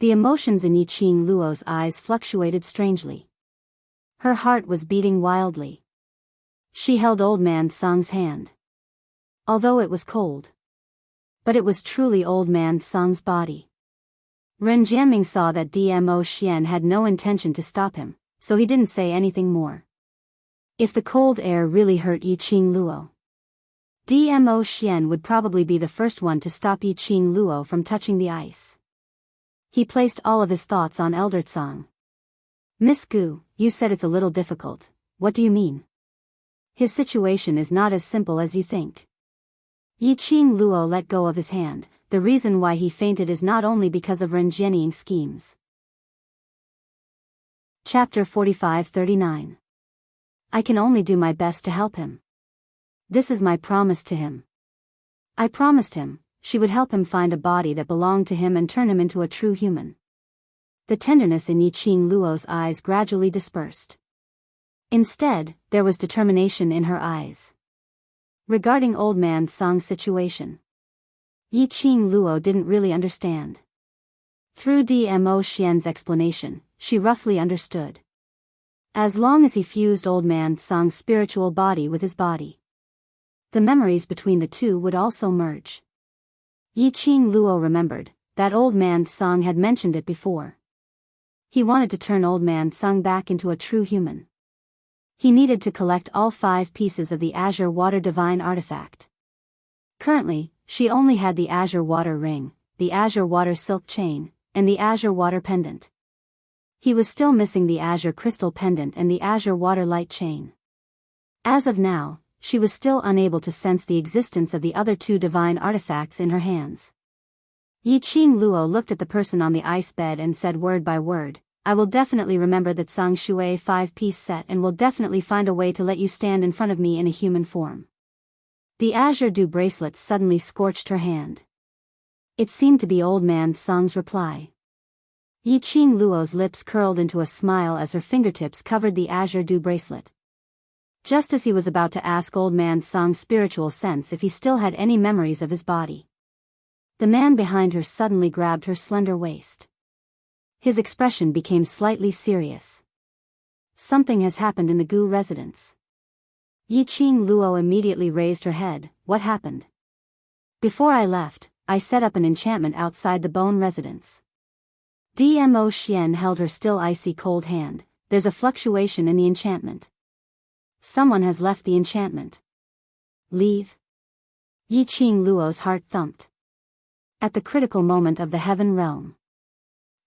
The emotions in Yiqing Luo's eyes fluctuated strangely. Her heart was beating wildly. She held Old Man Song's hand. Although it was cold. But it was truly Old Man Song's body. Ren Jianming saw that Dmo Xian had no intention to stop him, so he didn't say anything more. If the cold air really hurt Yiqing Luo, Dmo Xian would probably be the first one to stop Yiqing Luo from touching the ice. He placed all of his thoughts on Eldest Song. Miss Gu, you said it's a little difficult. What do you mean? His situation is not as simple as you think. Yiqing Luo let go of his hand. The reason why he fainted is not only because of Ren Jianming's schemes. Chapter 45-39. I can only do my best to help him. This is my promise to him. I promised him she would help him find a body that belonged to him and turn him into a true human. The tenderness in Yiqing Luo's eyes gradually dispersed. Instead, there was determination in her eyes. Regarding Old Man Song's situation, Yiqing Luo didn't really understand. Through Dmo Xian's explanation, she roughly understood. As long as he fused Old Man Song's spiritual body with his body, the memories between the two would also merge. Yiqing Luo remembered that Old Man Song had mentioned it before. He wanted to turn Old Man Song back into a true human. He needed to collect all 5 pieces of the Azure Water Divine Artifact. Currently, she only had the Azure Water Ring, the Azure Water Silk Chain, and the Azure Water Pendant. He was still missing the Azure Crystal Pendant and the Azure Water Light Chain. As of now, she was still unable to sense the existence of the other 2 divine artifacts in her hands. Yiqing Luo looked at the person on the ice bed and said word by word, I will definitely remember that Sang Shui 5-piece set and will definitely find a way to let you stand in front of me in a human form. The Azure Dew bracelet suddenly scorched her hand. It seemed to be Old Man Song's reply. Yiqing Luo's lips curled into a smile as her fingertips covered the Azure Dew bracelet. Just as he was about to ask Old Man Song's spiritual sense if he still had any memories of his body, the man behind her suddenly grabbed her slender waist. His expression became slightly serious. Something has happened in the Gu residence. Yiqing Luo immediately raised her head. What happened? Before I left, I set up an enchantment outside the Bone residence. Dmo Xian held her still icy cold hand. There's a fluctuation in the enchantment. Someone has left the enchantment. Leave? Yiqing Luo's heart thumped. At the critical moment of the Heaven Realm,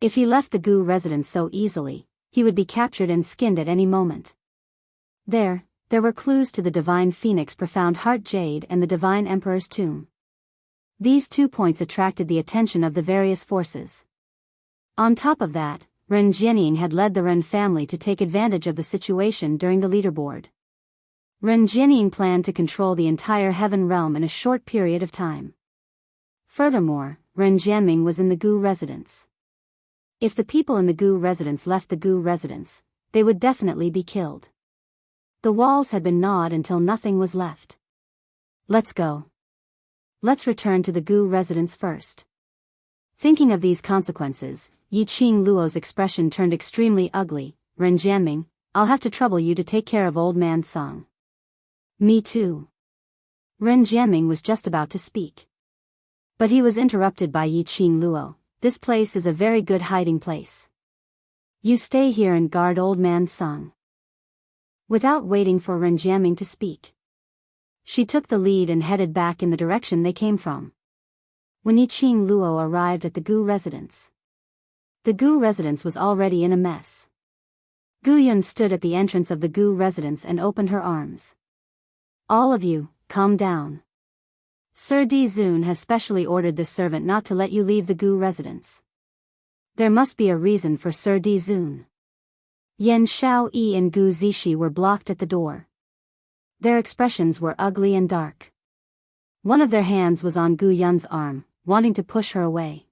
if he left the Gu residence so easily, he would be captured and skinned at any moment. There were clues to the Divine Phoenix Profound Heart Jade and the Divine Emperor's Tomb. These 2 points attracted the attention of the various forces. On top of that, Ren Jianming had led the Ren family to take advantage of the situation during the leaderboard. Ren Jianming planned to control the entire Heaven Realm in a short period of time. Furthermore, Ren Jianming was in the Gu residence. If the people in the Gu residence left the Gu residence, they would definitely be killed. The walls had been gnawed until nothing was left. Let's go. Let's return to the Gu residence first. Thinking of these consequences, Yiqing Luo's expression turned extremely ugly. Ren Jianming, I'll have to trouble you to take care of Old Man Song. Me too. Ren Jianming was just about to speak. But he was interrupted by Yiqing Luo. This place is a very good hiding place. You stay here and guard Old Man Song. Without waiting for Ren Jianming to speak, she took the lead and headed back in the direction they came from. When Yiqing Luo arrived at the Gu residence, the Gu residence was already in a mess. Gu Yun stood at the entrance of the Gu residence and opened her arms. All of you, calm down. Sir Di Zun has specially ordered this servant not to let you leave the Gu residence. There must be a reason for Sir Di Zun. Yan Shao Yi and Gu Zishi were blocked at the door. Their expressions were ugly and dark. One of their hands was on Gu Yun's arm, wanting to push her away.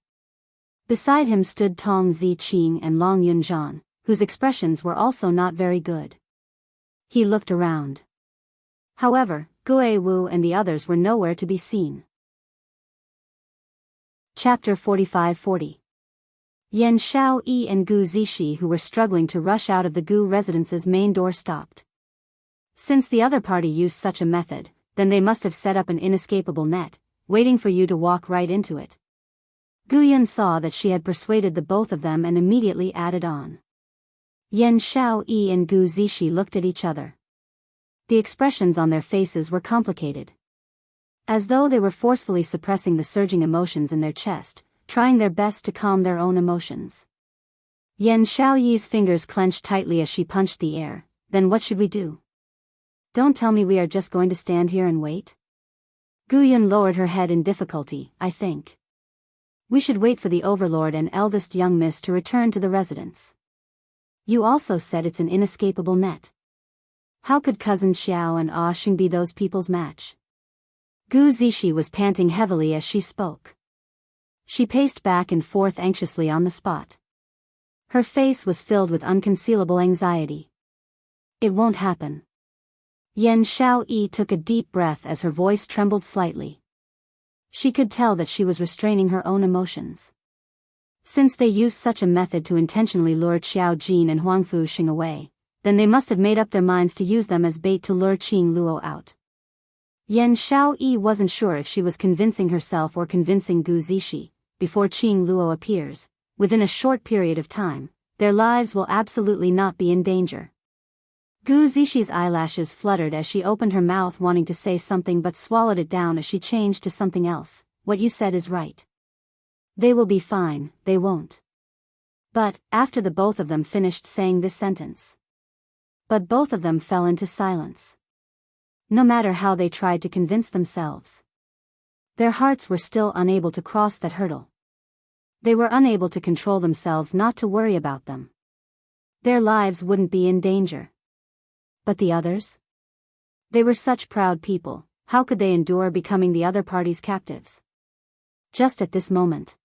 Beside him stood Tong Ziqing and Long Yunzhan, whose expressions were also not very good. He looked around. However, Gue Wu and the others were nowhere to be seen. Chapter 45-40. Yan Xiaoyi and Gu Zishi, who were struggling to rush out of the Gu residence's main door, stopped. Since the other party used such a method, then they must have set up an inescapable net, waiting for you to walk right into it. Gu Yun saw that she had persuaded the both of them and immediately added on. Yan Xiaoyi and Gu Zishi looked at each other. The expressions on their faces were complicated. As though they were forcefully suppressing the surging emotions in their chest, trying their best to calm their own emotions. Yan Xiaoyi's fingers clenched tightly as she punched the air. Then what should we do? Don't tell me we are just going to stand here and wait? Gu Yun lowered her head in difficulty. I think we should wait for the Overlord and eldest young miss to return to the residence. You also said it's an inescapable net. How could cousin Xiao and Ah Xing be those people's match? Gu Zishi was panting heavily as she spoke. She paced back and forth anxiously on the spot. Her face was filled with unconcealable anxiety. It won't happen. Yan Xiaoyi took a deep breath as her voice trembled slightly. She could tell that she was restraining her own emotions. Since they used such a method to intentionally lure Xiao Jin and Huangfu Xing away, then they must have made up their minds to use them as bait to lure Qing Luo out. Yan Xiaoyi wasn't sure if she was convincing herself or convincing Gu Zishi. Before Qing Luo appears, within a short period of time, their lives will absolutely not be in danger. Gu Zishi's eyelashes fluttered as she opened her mouth wanting to say something but swallowed it down as she changed to something else. What you said is right. They will be fine, they won't. But, after the both of them finished saying this sentence. But both of them fell into silence. No matter how they tried to convince themselves, their hearts were still unable to cross that hurdle. They were unable to control themselves not to worry about them. Their lives wouldn't be in danger. But the others? They were such proud people, how could they endure becoming the other party's captives? Just at this moment.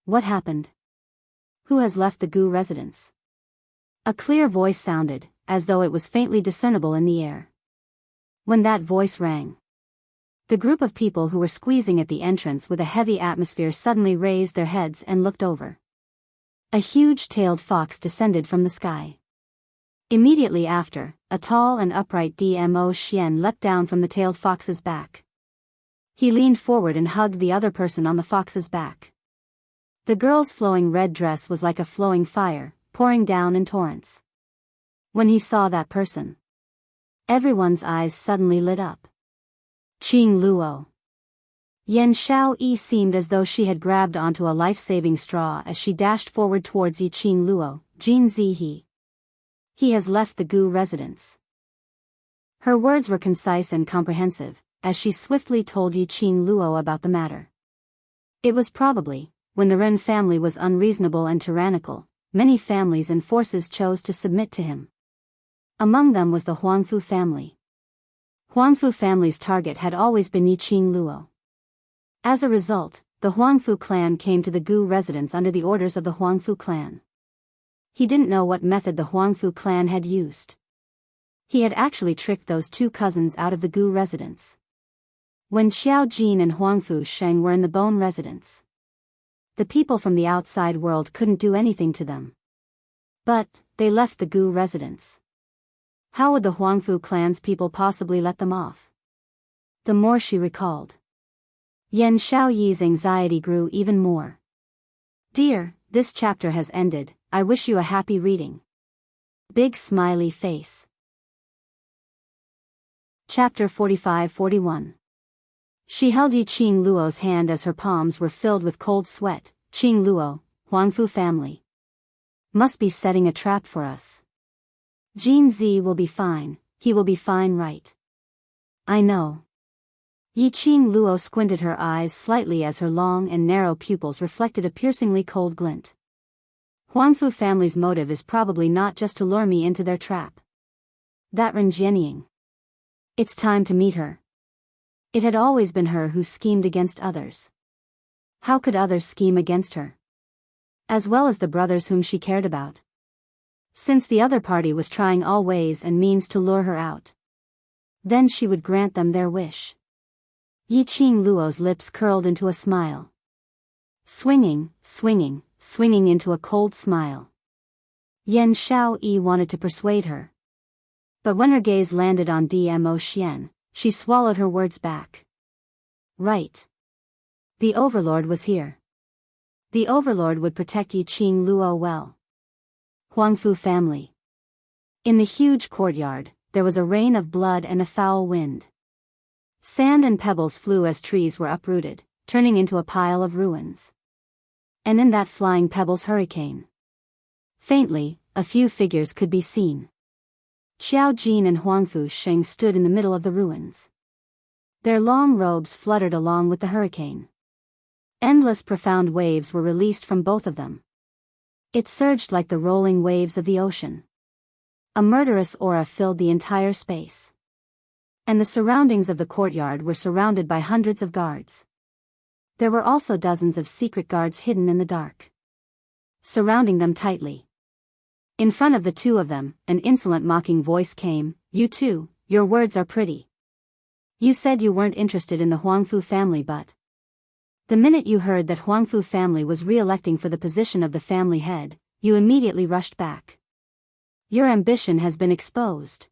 What happened? Who has left the Gu residence? A clear voice sounded, as though it was faintly discernible in the air. When that voice rang, the group of people who were squeezing at the entrance with a heavy atmosphere suddenly raised their heads and looked over. A huge-tailed fox descended from the sky. Immediately after, a tall and upright Dmo Xian leapt down from the tailed fox's back. He leaned forward and hugged the other person on the fox's back. The girl's flowing red dress was like a flowing fire, pouring down in torrents. When he saw that person, everyone's eyes suddenly lit up. Qing Luo. Yan Xiaoyi seemed as though she had grabbed onto a life-saving straw as she dashed forward towards Yi Qing Luo. Jin Zihe. He has left the Gu residence. Her words were concise and comprehensive, as she swiftly told Yi Qing Luo about the matter. It was probably, when the Ren family was unreasonable and tyrannical, many families and forces chose to submit to him. Among them was the Huangfu family. Huangfu family's target had always been Yi Qing Luo. As a result, the Huangfu clan came to the Gu residence under the orders of the Huangfu clan. He didn't know what method the Huangfu clan had used. He had actually tricked those two cousins out of the Gu residence. When Xiao Jin and Huangfu Sheng were in the Bone residence, the people from the outside world couldn't do anything to them. But, they left the Gu residence. How would the Huangfu clan's people possibly let them off? The more she recalled, Yan Xiaoyi's anxiety grew even more. Dear, this chapter has ended, I wish you a happy reading. Big smiley face. Chapter 45-41. She held Yi Qing Luo's hand as her palms were filled with cold sweat. Qing Luo, Huangfu family. Must be setting a trap for us. Jin Zi will be fine, he will be fine, right? I know. Yi Qing Luo squinted her eyes slightly as her long and narrow pupils reflected a piercingly cold glint. Huangfu family's motive is probably not just to lure me into their trap. That Ren Jianying. It's time to meet her. It had always been her who schemed against others. How could others scheme against her? As well as the brothers whom she cared about. Since the other party was trying all ways and means to lure her out, then she would grant them their wish. Yi Qing Luo's lips curled into a smile. Swinging, swinging into a cold smile. Yan Xiaoyi wanted to persuade her. But when her gaze landed on Dmo Xian, she swallowed her words back. Right. The Overlord was here. The Overlord would protect Yiqing Luo well. Huangfu family. In the huge courtyard, there was a rain of blood and a foul wind. Sand and pebbles flew as trees were uprooted, turning into a pile of ruins. And in that flying pebbles hurricane. Faintly, a few figures could be seen. Qiao Jin and Huangfu Sheng stood in the middle of the ruins. Their long robes fluttered along with the hurricane. Endless profound waves were released from both of them. It surged like the rolling waves of the ocean. A murderous aura filled the entire space. And the surroundings of the courtyard were surrounded by hundreds of guards. There were also dozens of secret guards hidden in the dark, surrounding them tightly. In front of the two of them, an insolent mocking voice came, "You two, your words are pretty. You said you weren't interested in the Huangfu family, but the minute you heard that Huangfu family was re-electing for the position of the family head, you immediately rushed back. Your ambition has been exposed."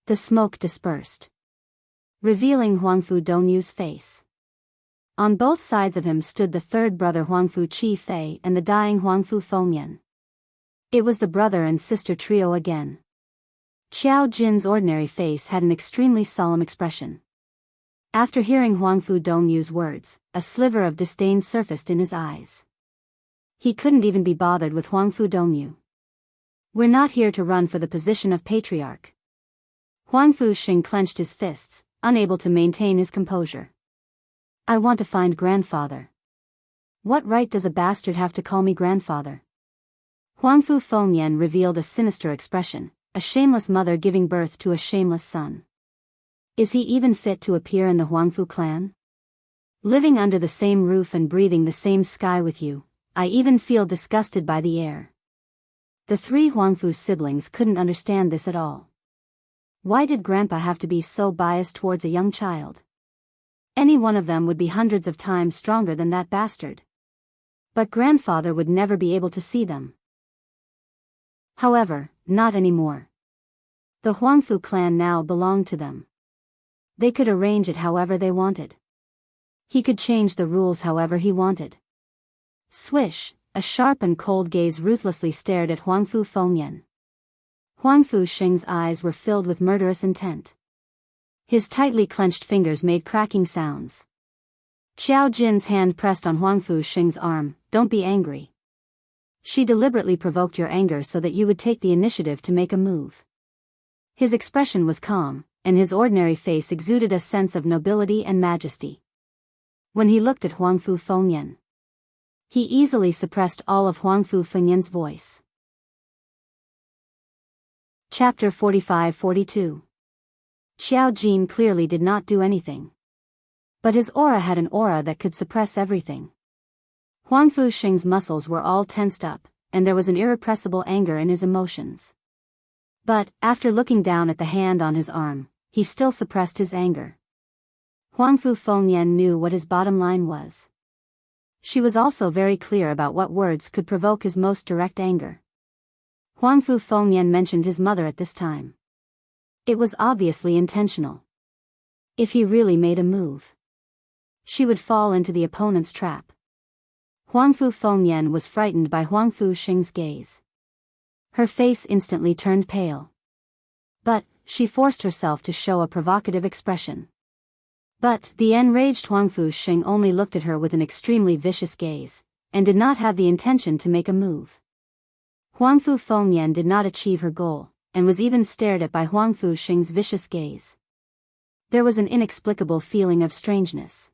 The smoke dispersed, revealing Huangfu Dongyu's face. On both sides of him stood the third brother Huangfu Qi Fei and the dying Huangfu Fengyan. It was the brother and sister trio again. Qiao Jin's ordinary face had an extremely solemn expression. After hearing Huangfu Dongyu's words, a sliver of disdain surfaced in his eyes. He couldn't even be bothered with Huangfu Dongyu. "We're not here to run for the position of patriarch." Huangfu Sheng clenched his fists, unable to maintain his composure. "I want to find grandfather." "What right does a bastard have to call me grandfather?" Huangfu Fengyan revealed a sinister expression, a shameless mother giving birth to a shameless son. Is he even fit to appear in the Huangfu clan? Living under the same roof and breathing the same sky with you, I even feel disgusted by the air. The three Huangfu siblings couldn't understand this at all. Why did Grandpa have to be so biased towards a young child? Any one of them would be hundreds of times stronger than that bastard. But Grandfather would never be able to see them. However, not anymore. The Huangfu clan now belonged to them. They could arrange it however they wanted. He could change the rules however he wanted. Swish, a sharp and cold gaze ruthlessly stared at Huangfu Fengyan. Huangfu Sheng's eyes were filled with murderous intent. His tightly clenched fingers made cracking sounds. Qiao Jin's hand pressed on Huangfu Sheng's arm. "Don't be angry. She deliberately provoked your anger so that you would take the initiative to make a move." His expression was calm, and his ordinary face exuded a sense of nobility and majesty. When he looked at Huangfu Fengyan, he easily suppressed all of Huangfu Fengyan's voice. Chapter 45-42. Qiao Jin clearly did not do anything. But his aura had an aura that could suppress everything. Huangfu Sheng's muscles were all tensed up, and there was an irrepressible anger in his emotions. But, after looking down at the hand on his arm, he still suppressed his anger. Huangfu Fengyan knew what his bottom line was. She was also very clear about what words could provoke his most direct anger. Huangfu Fengyan mentioned his mother at this time. It was obviously intentional. If he really made a move, she would fall into the opponent's trap. Huangfu Fengyan was frightened by Huangfu Sheng's gaze. Her face instantly turned pale. But, she forced herself to show a provocative expression. But, the enraged Huangfu Sheng only looked at her with an extremely vicious gaze, and did not have the intention to make a move. Huangfu Fengyan did not achieve her goal, and was even stared at by Huangfu Sheng's vicious gaze. There was an inexplicable feeling of strangeness.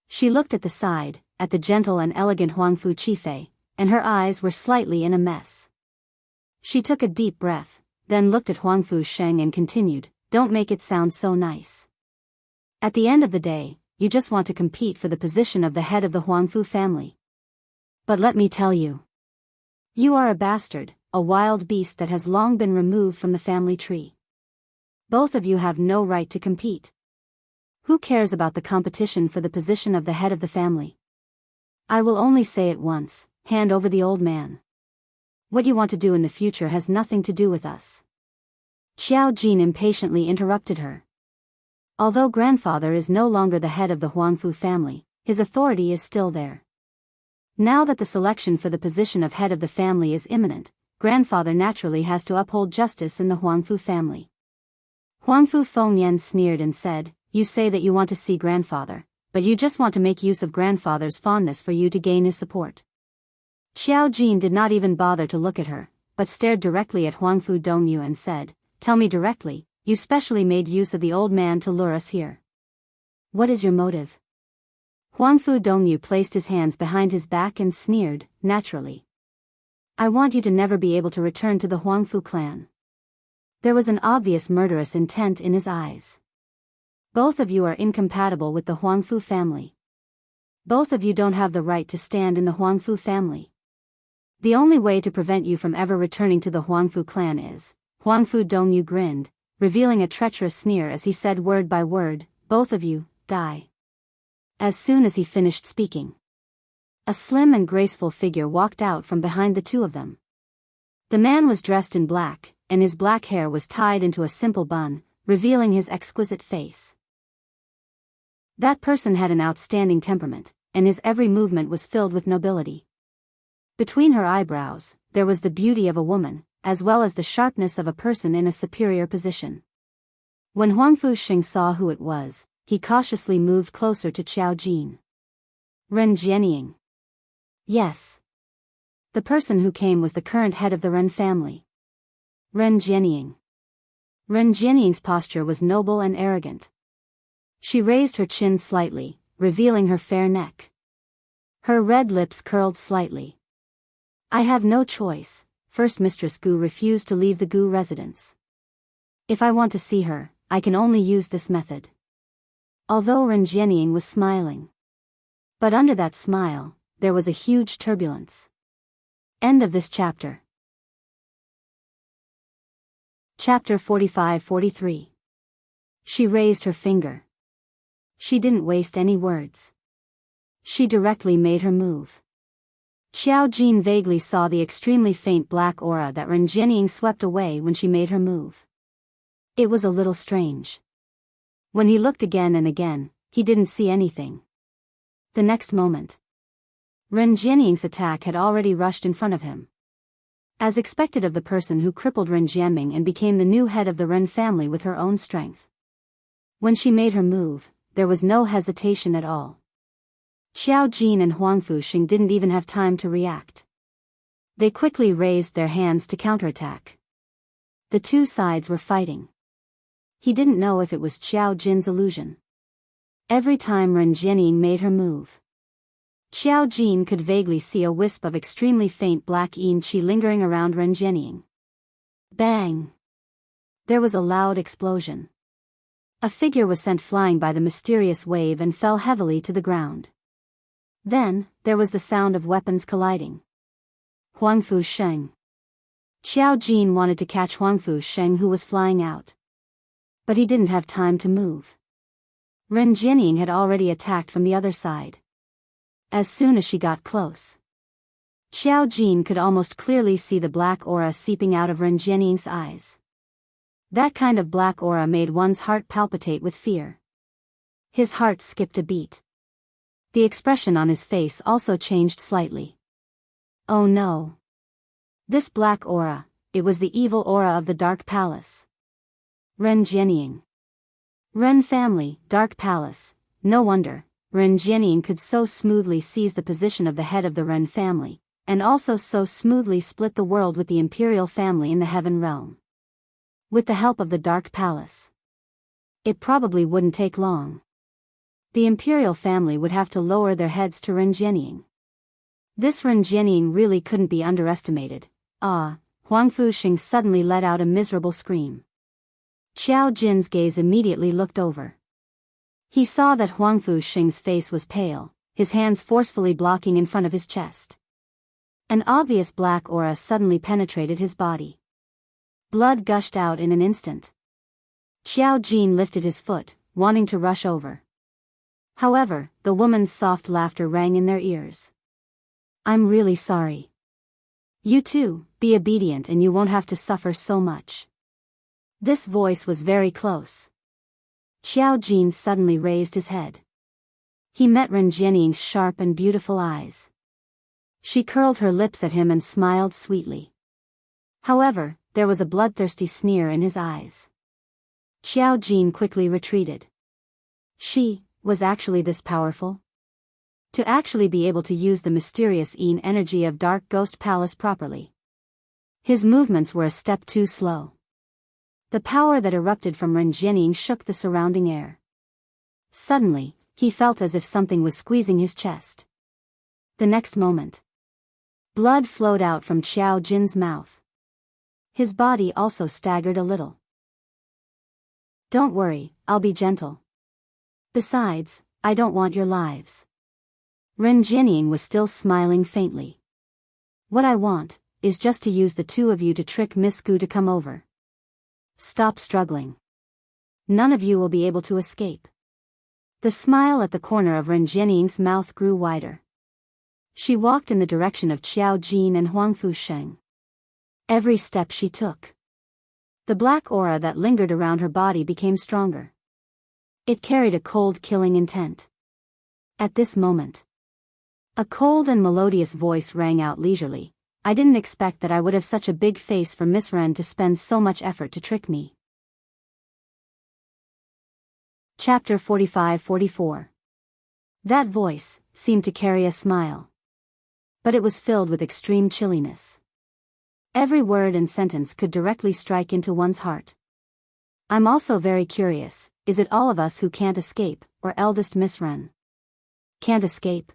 She looked at the side, at the gentle and elegant Huangfu Qifei, and her eyes were slightly in a mess. She took a deep breath, then looked at Huangfu Sheng and continued, "Don't make it sound so nice. At the end of the day, you just want to compete for the position of the head of the Huangfu family. But let me tell you, you are a bastard, a wild beast that has long been removed from the family tree. Both of you have no right to compete. Who cares about the competition for the position of the head of the family? I will only say it once, hand over the old man. What you want to do in the future has nothing to do with us. Xiao Jin impatiently interrupted her. Although grandfather is no longer the head of the Huangfu family, his authority is still there. Now that the selection for the position of head of the family is imminent, grandfather naturally has to uphold justice in the Huangfu family. Huangfu Fengyan sneered and said, "You say that you want to see grandfather, but you just want to make use of grandfather's fondness for you to gain his support." Xiao Jin did not even bother to look at her, but stared directly at Huangfu Dongyu and said, "Tell me directly, you specially made use of the old man to lure us here. What is your motive?" Huangfu Dongyu placed his hands behind his back and sneered, naturally. "I want you to never be able to return to the Huangfu clan." There was an obvious murderous intent in his eyes. "Both of you are incompatible with the Huangfu family. Both of you don't have the right to stand in the Huangfu family. The only way to prevent you from ever returning to the Huangfu clan is..." Huangfu Dongyu grinned, revealing a treacherous sneer as he said word by word, "Both of you, die." As soon as he finished speaking, a slim and graceful figure walked out from behind the two of them. The man was dressed in black, and his black hair was tied into a simple bun, revealing his exquisite face. That person had an outstanding temperament, and his every movement was filled with nobility. Between her eyebrows, there was the beauty of a woman, as well as the sharpness of a person in a superior position. When Huangfu Xing saw who it was, he cautiously moved closer to Xiao Jin. "Ren Jianying." "Yes." The person who came was the current head of the Ren family. Ren Jianying. Ren Jianying's posture was noble and arrogant. She raised her chin slightly, revealing her fair neck. Her red lips curled slightly. "I have no choice. First Mistress Gu refused to leave the Gu residence. If I want to see her, I can only use this method." Although Ren Jianying was smiling. But under that smile, there was a huge turbulence. End of this chapter. Chapter 45-43. She raised her finger. She didn't waste any words. She directly made her move. Xiao Jin vaguely saw the extremely faint black aura that Ren Jianying swept away when she made her move. It was a little strange. When he looked again and again, he didn't see anything. The next moment, Ren Jianying's attack had already rushed in front of him. As expected of the person who crippled Ren Jianming and became the new head of the Ren family with her own strength. When she made her move, there was no hesitation at all. Xiao Jin and Huangfu Xing didn't even have time to react. They quickly raised their hands to counterattack. The two sides were fighting. He didn't know if it was Xiao Jin's illusion. Every time Ren Jianying made her move, Xiao Jin could vaguely see a wisp of extremely faint black yin qi lingering around Ren Jianying. Bang! There was a loud explosion. A figure was sent flying by the mysterious wave and fell heavily to the ground. Then, there was the sound of weapons colliding. Huangfu Sheng. Xiao Jin wanted to catch Huangfu Sheng who was flying out. But he didn't have time to move. Ren Jianying had already attacked from the other side. As soon as she got close, Xiao Jin could almost clearly see the black aura seeping out of Ren Jianying's eyes. That kind of black aura made one's heart palpitate with fear. His heart skipped a beat. The expression on his face also changed slightly. Oh no! This black aura, it was the evil aura of the Dark Palace. Ren Jianying. Ren family, Dark Palace. No wonder, Ren Jianying could so smoothly seize the position of the head of the Ren family, and also so smoothly split the world with the imperial family in the Heaven Realm. With the help of the Dark Palace. It probably wouldn't take long. The imperial family would have to lower their heads to Ren Jianying. This Ren Jianying really couldn't be underestimated. Ah! Huangfu Xing suddenly let out a miserable scream. Xiao Jin's gaze immediately looked over. He saw that Huangfu Xing's face was pale, his hands forcefully blocking in front of his chest. An obvious black aura suddenly penetrated his body. Blood gushed out in an instant. Xiao Jin lifted his foot, wanting to rush over. However, the woman's soft laughter rang in their ears. I'm really sorry. You too, be obedient and you won't have to suffer so much. This voice was very close. Xiao Jin suddenly raised his head. He met Ren Jianying's sharp and beautiful eyes. She curled her lips at him and smiled sweetly. However, there was a bloodthirsty sneer in his eyes. Xiao Jin quickly retreated. She was actually this powerful? To actually be able to use the mysterious Yin energy of Dark Ghost Palace properly. His movements were a step too slow. The power that erupted from Ren Jianying shook the surrounding air. Suddenly, he felt as if something was squeezing his chest. The next moment, blood flowed out from Xiao Jin's mouth. His body also staggered a little. Don't worry, I'll be gentle. Besides, I don't want your lives. Ren Jianying was still smiling faintly. What I want is just to use the two of you to trick Miss Gu to come over. Stop struggling. None of you will be able to escape. The smile at the corner of Ren Jianying's mouth grew wider. She walked in the direction of Xiao Jin and Huangfu Sheng. Every step she took, the black aura that lingered around her body became stronger. It carried a cold, killing intent. At this moment, a cold and melodious voice rang out leisurely. I didn't expect that I would have such a big face for Miss Ren to spend so much effort to trick me. Chapter 45-44. That voice seemed to carry a smile. But it was filled with extreme chilliness. Every word and sentence could directly strike into one's heart. I'm also very curious, is it all of us who can't escape, or eldest Miss Ren? Can't escape?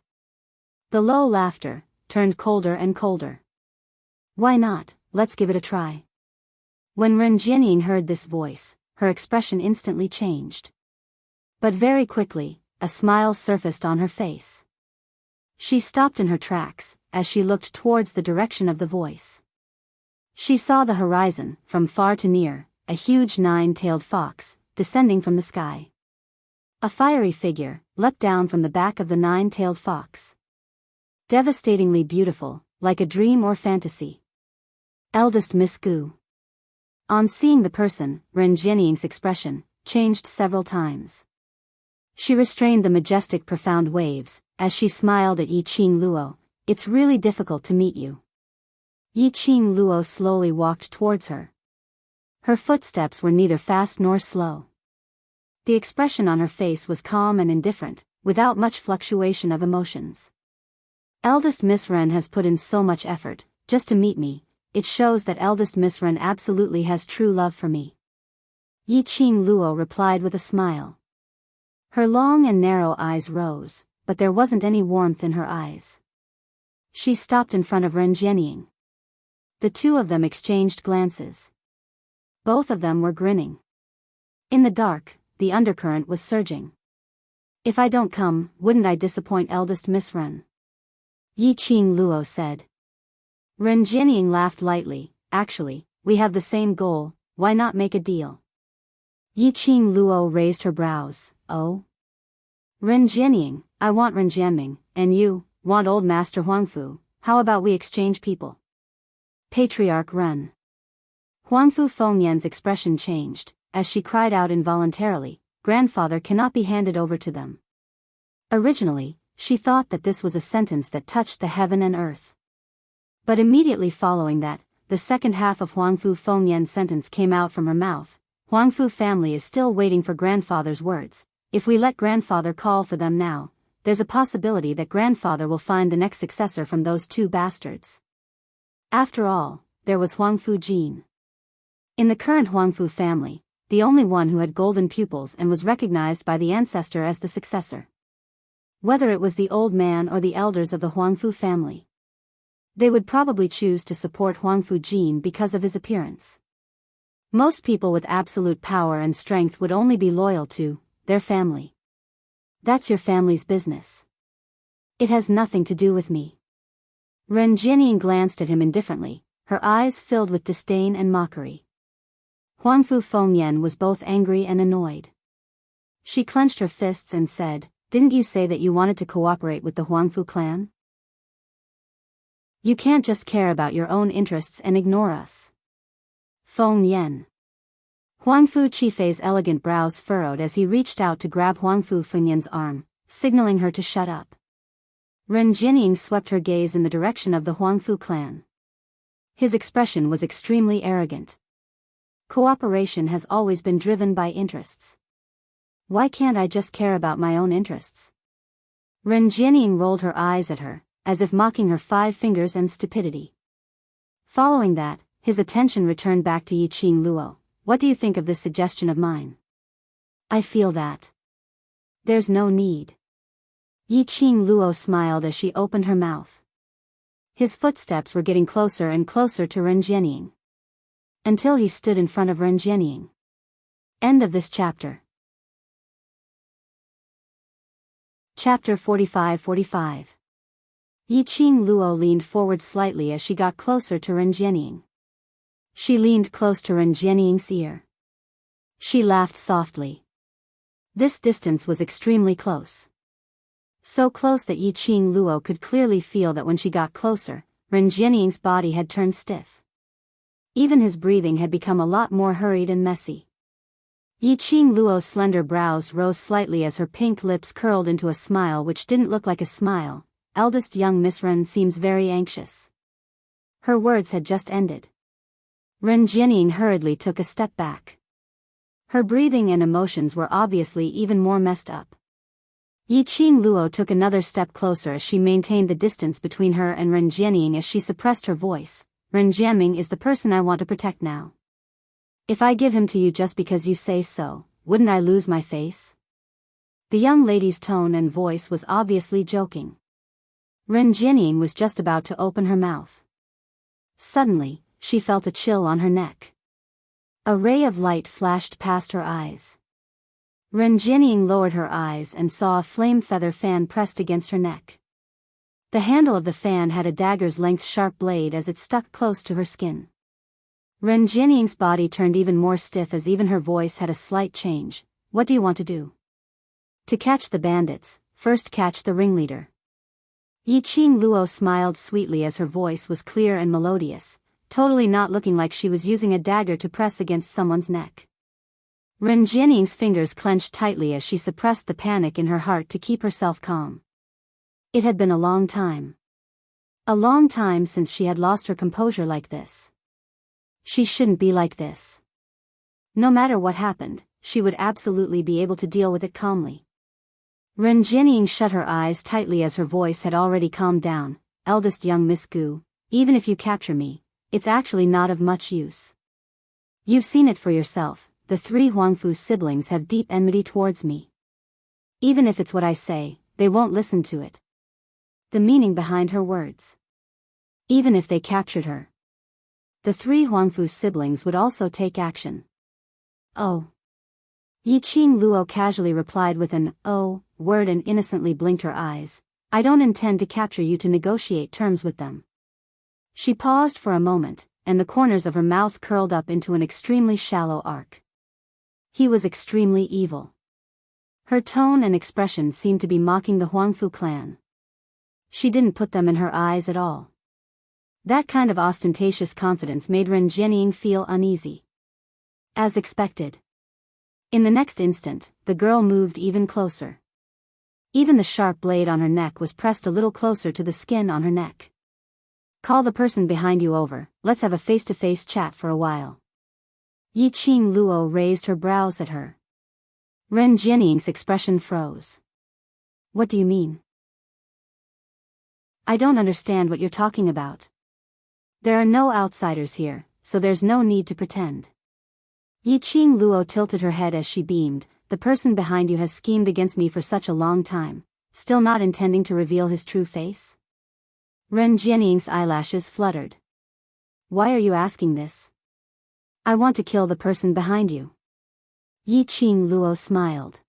The low laughter turned colder and colder. Why not, let's give it a try. When Ren Jianying heard this voice, her expression instantly changed. But very quickly, a smile surfaced on her face. She stopped in her tracks, as she looked towards the direction of the voice. She saw the horizon, from far to near, a huge nine-tailed fox, descending from the sky. A fiery figure leapt down from the back of the nine-tailed fox. Devastatingly beautiful, like a dream or fantasy. Eldest Miss Gu. On seeing the person, Ren Jianying's expression changed several times. She restrained the majestic profound waves, as she smiled at Yi Qing Luo. It's really difficult to meet you. Yi Qing Luo slowly walked towards her. Her footsteps were neither fast nor slow. The expression on her face was calm and indifferent, without much fluctuation of emotions. Eldest Miss Ren has put in so much effort, just to meet me. It shows that eldest Miss Ren absolutely has true love for me. Yi Qing Luo replied with a smile. Her long and narrow eyes rose, but there wasn't any warmth in her eyes. She stopped in front of Ren Jianying. The two of them exchanged glances. Both of them were grinning. In the dark, the undercurrent was surging. If I don't come, wouldn't I disappoint eldest Miss Ren? Yi Qing Luo said. Ren Jianying laughed lightly. Actually, we have the same goal, why not make a deal? Yi Qing Luo raised her brows. Oh? Ren Jianying, I want Ren Jianming, and you want old Master Huangfu. How about we exchange people? Patriarch Ren. Huangfu Fengyan's expression changed, as she cried out involuntarily, grandfather cannot be handed over to them. Originally, she thought that this was a sentence that touched the heaven and earth. But immediately following that, the second half of Huangfu Fengyan's sentence came out from her mouth. Huangfu family is still waiting for grandfather's words. If we let grandfather call for them now, there's a possibility that grandfather will find the next successor from those two bastards. After all, there was Huangfu Jin. In the current Huangfu family, the only one who had golden pupils and was recognized by the ancestor as the successor. Whether it was the old man or the elders of the Huangfu family, they would probably choose to support Huangfu Jin because of his appearance. Most people with absolute power and strength would only be loyal to their family. That's your family's business. It has nothing to do with me. Ren Jianying glanced at him indifferently, her eyes filled with disdain and mockery. Huangfu Fengyan was both angry and annoyed. She clenched her fists and said, "Didn't you say that you wanted to cooperate with the Huangfu clan?" You can't just care about your own interests and ignore us. Feng Yan. Huangfu Qifei's elegant brows furrowed as he reached out to grab Huangfu Fengyan's arm, signaling her to shut up. Ren Jinying swept her gaze in the direction of the Huangfu clan. His expression was extremely arrogant. Cooperation has always been driven by interests. Why can't I just care about my own interests? Ren Jinying rolled her eyes at her, as if mocking her 5 fingers and stupidity. Following that, his attention returned back to Yiqing Luo. What do you think of this suggestion of mine? I feel that there's no need. Yiqing Luo smiled as she opened her mouth. His footsteps were getting closer and closer to Ren Jinying, until he stood in front of Ren Jinying. End of this chapter. Chapter 45-45. Yiqing Luo leaned forward slightly as she got closer to Ren Jinying. She leaned close to Ren Jinying's ear. She laughed softly. This distance was extremely close. So close that Yiqing Luo could clearly feel that when she got closer, Ren Jinying's body had turned stiff. Even his breathing had become a lot more hurried and messy. Yiqing Luo's slender brows rose slightly as her pink lips curled into a smile which didn't look like a smile. Eldest young Miss Ren seems very anxious. Her words had just ended. Ren Jinying hurriedly took a step back. Her breathing and emotions were obviously even more messed up. Yiqing Luo took another step closer as she maintained the distance between her and Ren Jinying as she suppressed her voice. Ren Jianying is the person I want to protect now. If I give him to you just because you say so, wouldn't I lose my face? The young lady's tone and voice was obviously joking. Ren Jinying was just about to open her mouth. Suddenly, she felt a chill on her neck. A ray of light flashed past her eyes. Ren Jinying lowered her eyes and saw a flame feather fan pressed against her neck. The handle of the fan had a dagger's length sharp blade as it stuck close to her skin. Ren Jinying's body turned even more stiff as even her voice had a slight change. What do you want to do? To catch the bandits, first catch the ringleader. Yiqing Luo smiled sweetly as her voice was clear and melodious, totally not looking like she was using a dagger to press against someone's neck. Ren Jinying's fingers clenched tightly as she suppressed the panic in her heart to keep herself calm. It had been a long time. A long time since she had lost her composure like this. She shouldn't be like this. No matter what happened, she would absolutely be able to deal with it calmly. Ren Jinying shut her eyes tightly as her voice had already calmed down. Eldest young Miss Gu, even if you capture me, it's actually not of much use. You've seen it for yourself, the 3 Huangfu siblings have deep enmity towards me. Even if it's what I say, they won't listen to it. The meaning behind her words. Even if they captured her, the 3 Huangfu siblings would also take action. Oh. Yiqing Luo casually replied with an "oh" word and innocently blinked her eyes. I don't intend to capture you to negotiate terms with them. She paused for a moment, and the corners of her mouth curled up into an extremely shallow arc. He was extremely evil. Her tone and expression seemed to be mocking the Huangfu clan. She didn't put them in her eyes at all. That kind of ostentatious confidence made Ren Jinying feel uneasy. As expected. In the next instant, the girl moved even closer. Even the sharp blade on her neck was pressed a little closer to the skin on her neck. Call the person behind you over, let's have a face-to-face chat for a while. Yiqing Luo raised her brows at her. Ren Jinying's expression froze. What do you mean? I don't understand what you're talking about. There are no outsiders here, so there's no need to pretend. Yiqing Luo tilted her head as she beamed. The person behind you has schemed against me for such a long time, still not intending to reveal his true face? Ren Jinying's eyelashes fluttered. Why are you asking this? I want to kill the person behind you. Yiqing Luo smiled.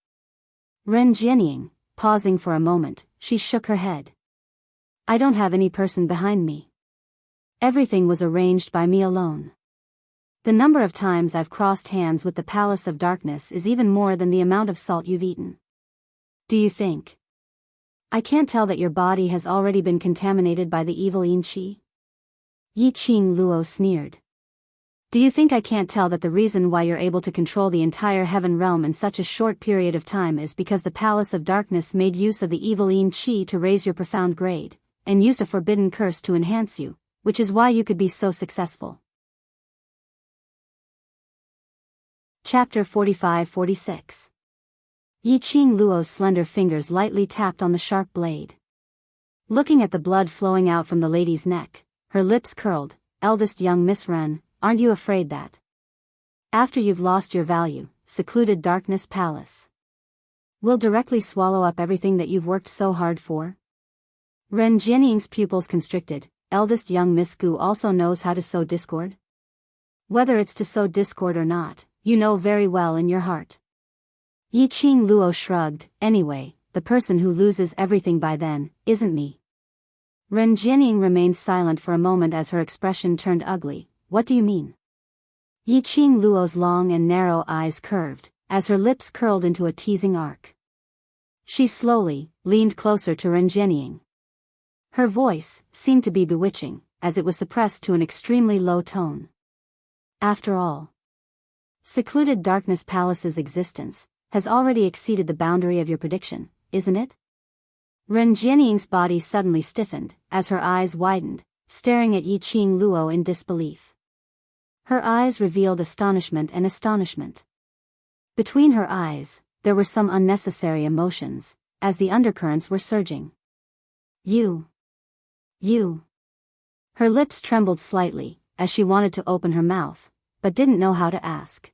Ren Jinying, pausing for a moment, she shook her head. I don't have any person behind me. Everything was arranged by me alone. The number of times I've crossed hands with the Palace of Darkness is even more than the amount of salt you've eaten. Do you think I can't tell that your body has already been contaminated by the evil Yin Qi? Yi Qing Luo sneered. Do you think I can't tell that the reason why you're able to control the entire heaven realm in such a short period of time is because the Palace of Darkness made use of the evil Yin Qi to raise your profound grade, and used a forbidden curse to enhance you, which is why you could be so successful. Chapter 45-46. Yi Qing Luo's slender fingers lightly tapped on the sharp blade. Looking at the blood flowing out from the lady's neck, her lips curled. Eldest young Miss Ren, aren't you afraid that, after you've lost your value, secluded darkness palace will directly swallow up everything that you've worked so hard for? Ren Jianying's pupils constricted. Eldest young Miss Gu also knows how to sow discord? Whether it's to sow discord or not, you know very well in your heart. Yi Qing Luo shrugged. Anyway, the person who loses everything by then, isn't me. Ren Jianying remained silent for a moment as her expression turned ugly. What do you mean? Yi Qing Luo's long and narrow eyes curved, as her lips curled into a teasing arc. She slowly leaned closer to Ren Jianying. Her voice seemed to be bewitching, as it was suppressed to an extremely low tone. After all, secluded darkness palace's existence has already exceeded the boundary of your prediction, isn't it? Ren Jianying's body suddenly stiffened, as her eyes widened, staring at Yi Qing Luo in disbelief. Her eyes revealed astonishment and astonishment. Between her eyes, there were some unnecessary emotions, as the undercurrents were surging. You. Her lips trembled slightly, as she wanted to open her mouth, but didn't know how to ask.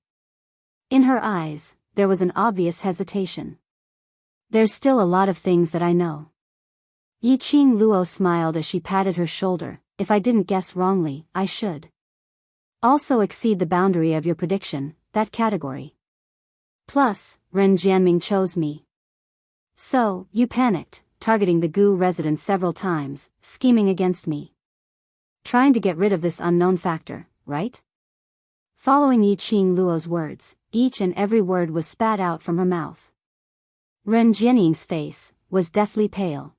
In her eyes, there was an obvious hesitation. There's still a lot of things that I know. Yi Qing Luo smiled as she patted her shoulder. If I didn't guess wrongly, I should also exceed the boundary of your prediction, that category. Plus, Ren Jianming chose me. So, you panicked, targeting the Gu residence several times, scheming against me. Trying to get rid of this unknown factor, right? Following Yi Qing Luo's words, each and every word was spat out from her mouth. Ren Jianying's face was deathly pale.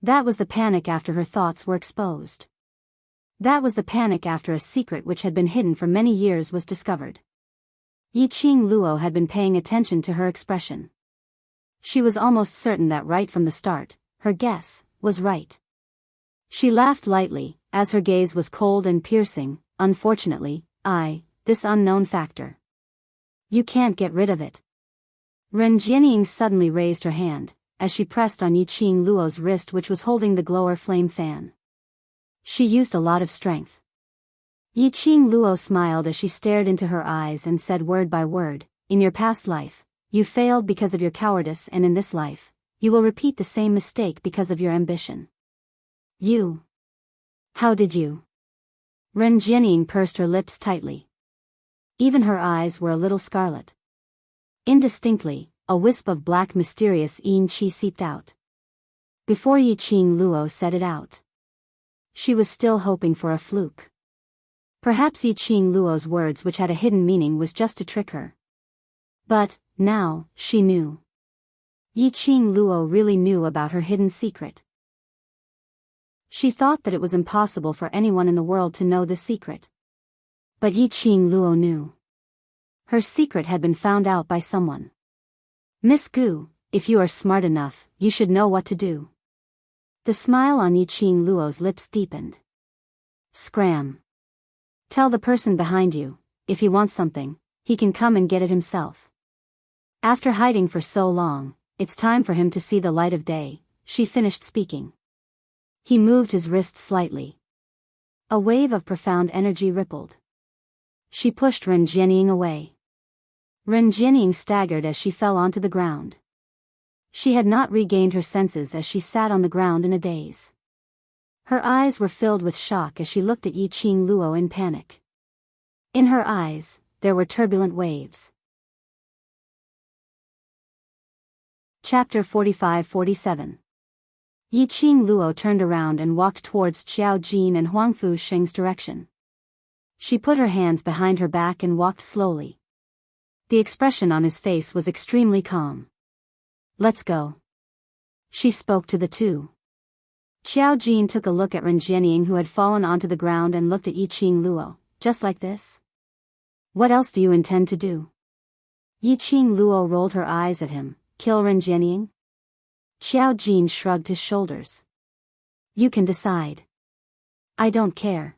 That was the panic after her thoughts were exposed. That was the panic after a secret which had been hidden for many years was discovered. Yi Qing Luo had been paying attention to her expression. She was almost certain that right from the start, her guess was right. She laughed lightly, as her gaze was cold and piercing. Unfortunately, this unknown factor. You can't get rid of it. Ren Jianying suddenly raised her hand, as she pressed on Yi Qing Luo's wrist which was holding the glower flame fan. She used a lot of strength. Yi Qing Luo smiled as she stared into her eyes and said word by word, in your past life, you failed because of your cowardice, and in this life, you will repeat the same mistake because of your ambition. You. How did you? Ren Jianying pursed her lips tightly. Even her eyes were a little scarlet. Indistinctly, a wisp of black mysterious Yin Qi seeped out. Before Yi Qing Luo said it out. She was still hoping for a fluke. Perhaps Yi Qing Luo's words which had a hidden meaning was just to trick her. But, now, she knew. Yi Qing Luo really knew about her hidden secret. She thought that it was impossible for anyone in the world to know the secret. But Yi Qing Luo knew. Her secret had been found out by someone. Miss Gu, if you are smart enough, you should know what to do. The smile on Yi Qing Luo's lips deepened. Scram. Tell the person behind you, if he wants something, he can come and get it himself. After hiding for so long, it's time for him to see the light of day, she finished speaking. He moved his wrist slightly. A wave of profound energy rippled. She pushed Ren Jianying away. Ren Jianying staggered as she fell onto the ground. She had not regained her senses as she sat on the ground in a daze. Her eyes were filled with shock as she looked at Yi Qing Luo in panic. In her eyes, there were turbulent waves. Chapter 45-47. Yi Qing Luo turned around and walked towards Qiao Jin and Huangfu Sheng's direction. She put her hands behind her back and walked slowly. The expression on his face was extremely calm. Let's go. She spoke to the two. Xiao Jin took a look at Ren Jianying, who had fallen onto the ground, and looked at Yiqing Luo. Just like this? What else do you intend to do? Yiqing Luo rolled her eyes at him. Kill Ren Jianying? Xiao Jin shrugged his shoulders. You can decide. I don't care.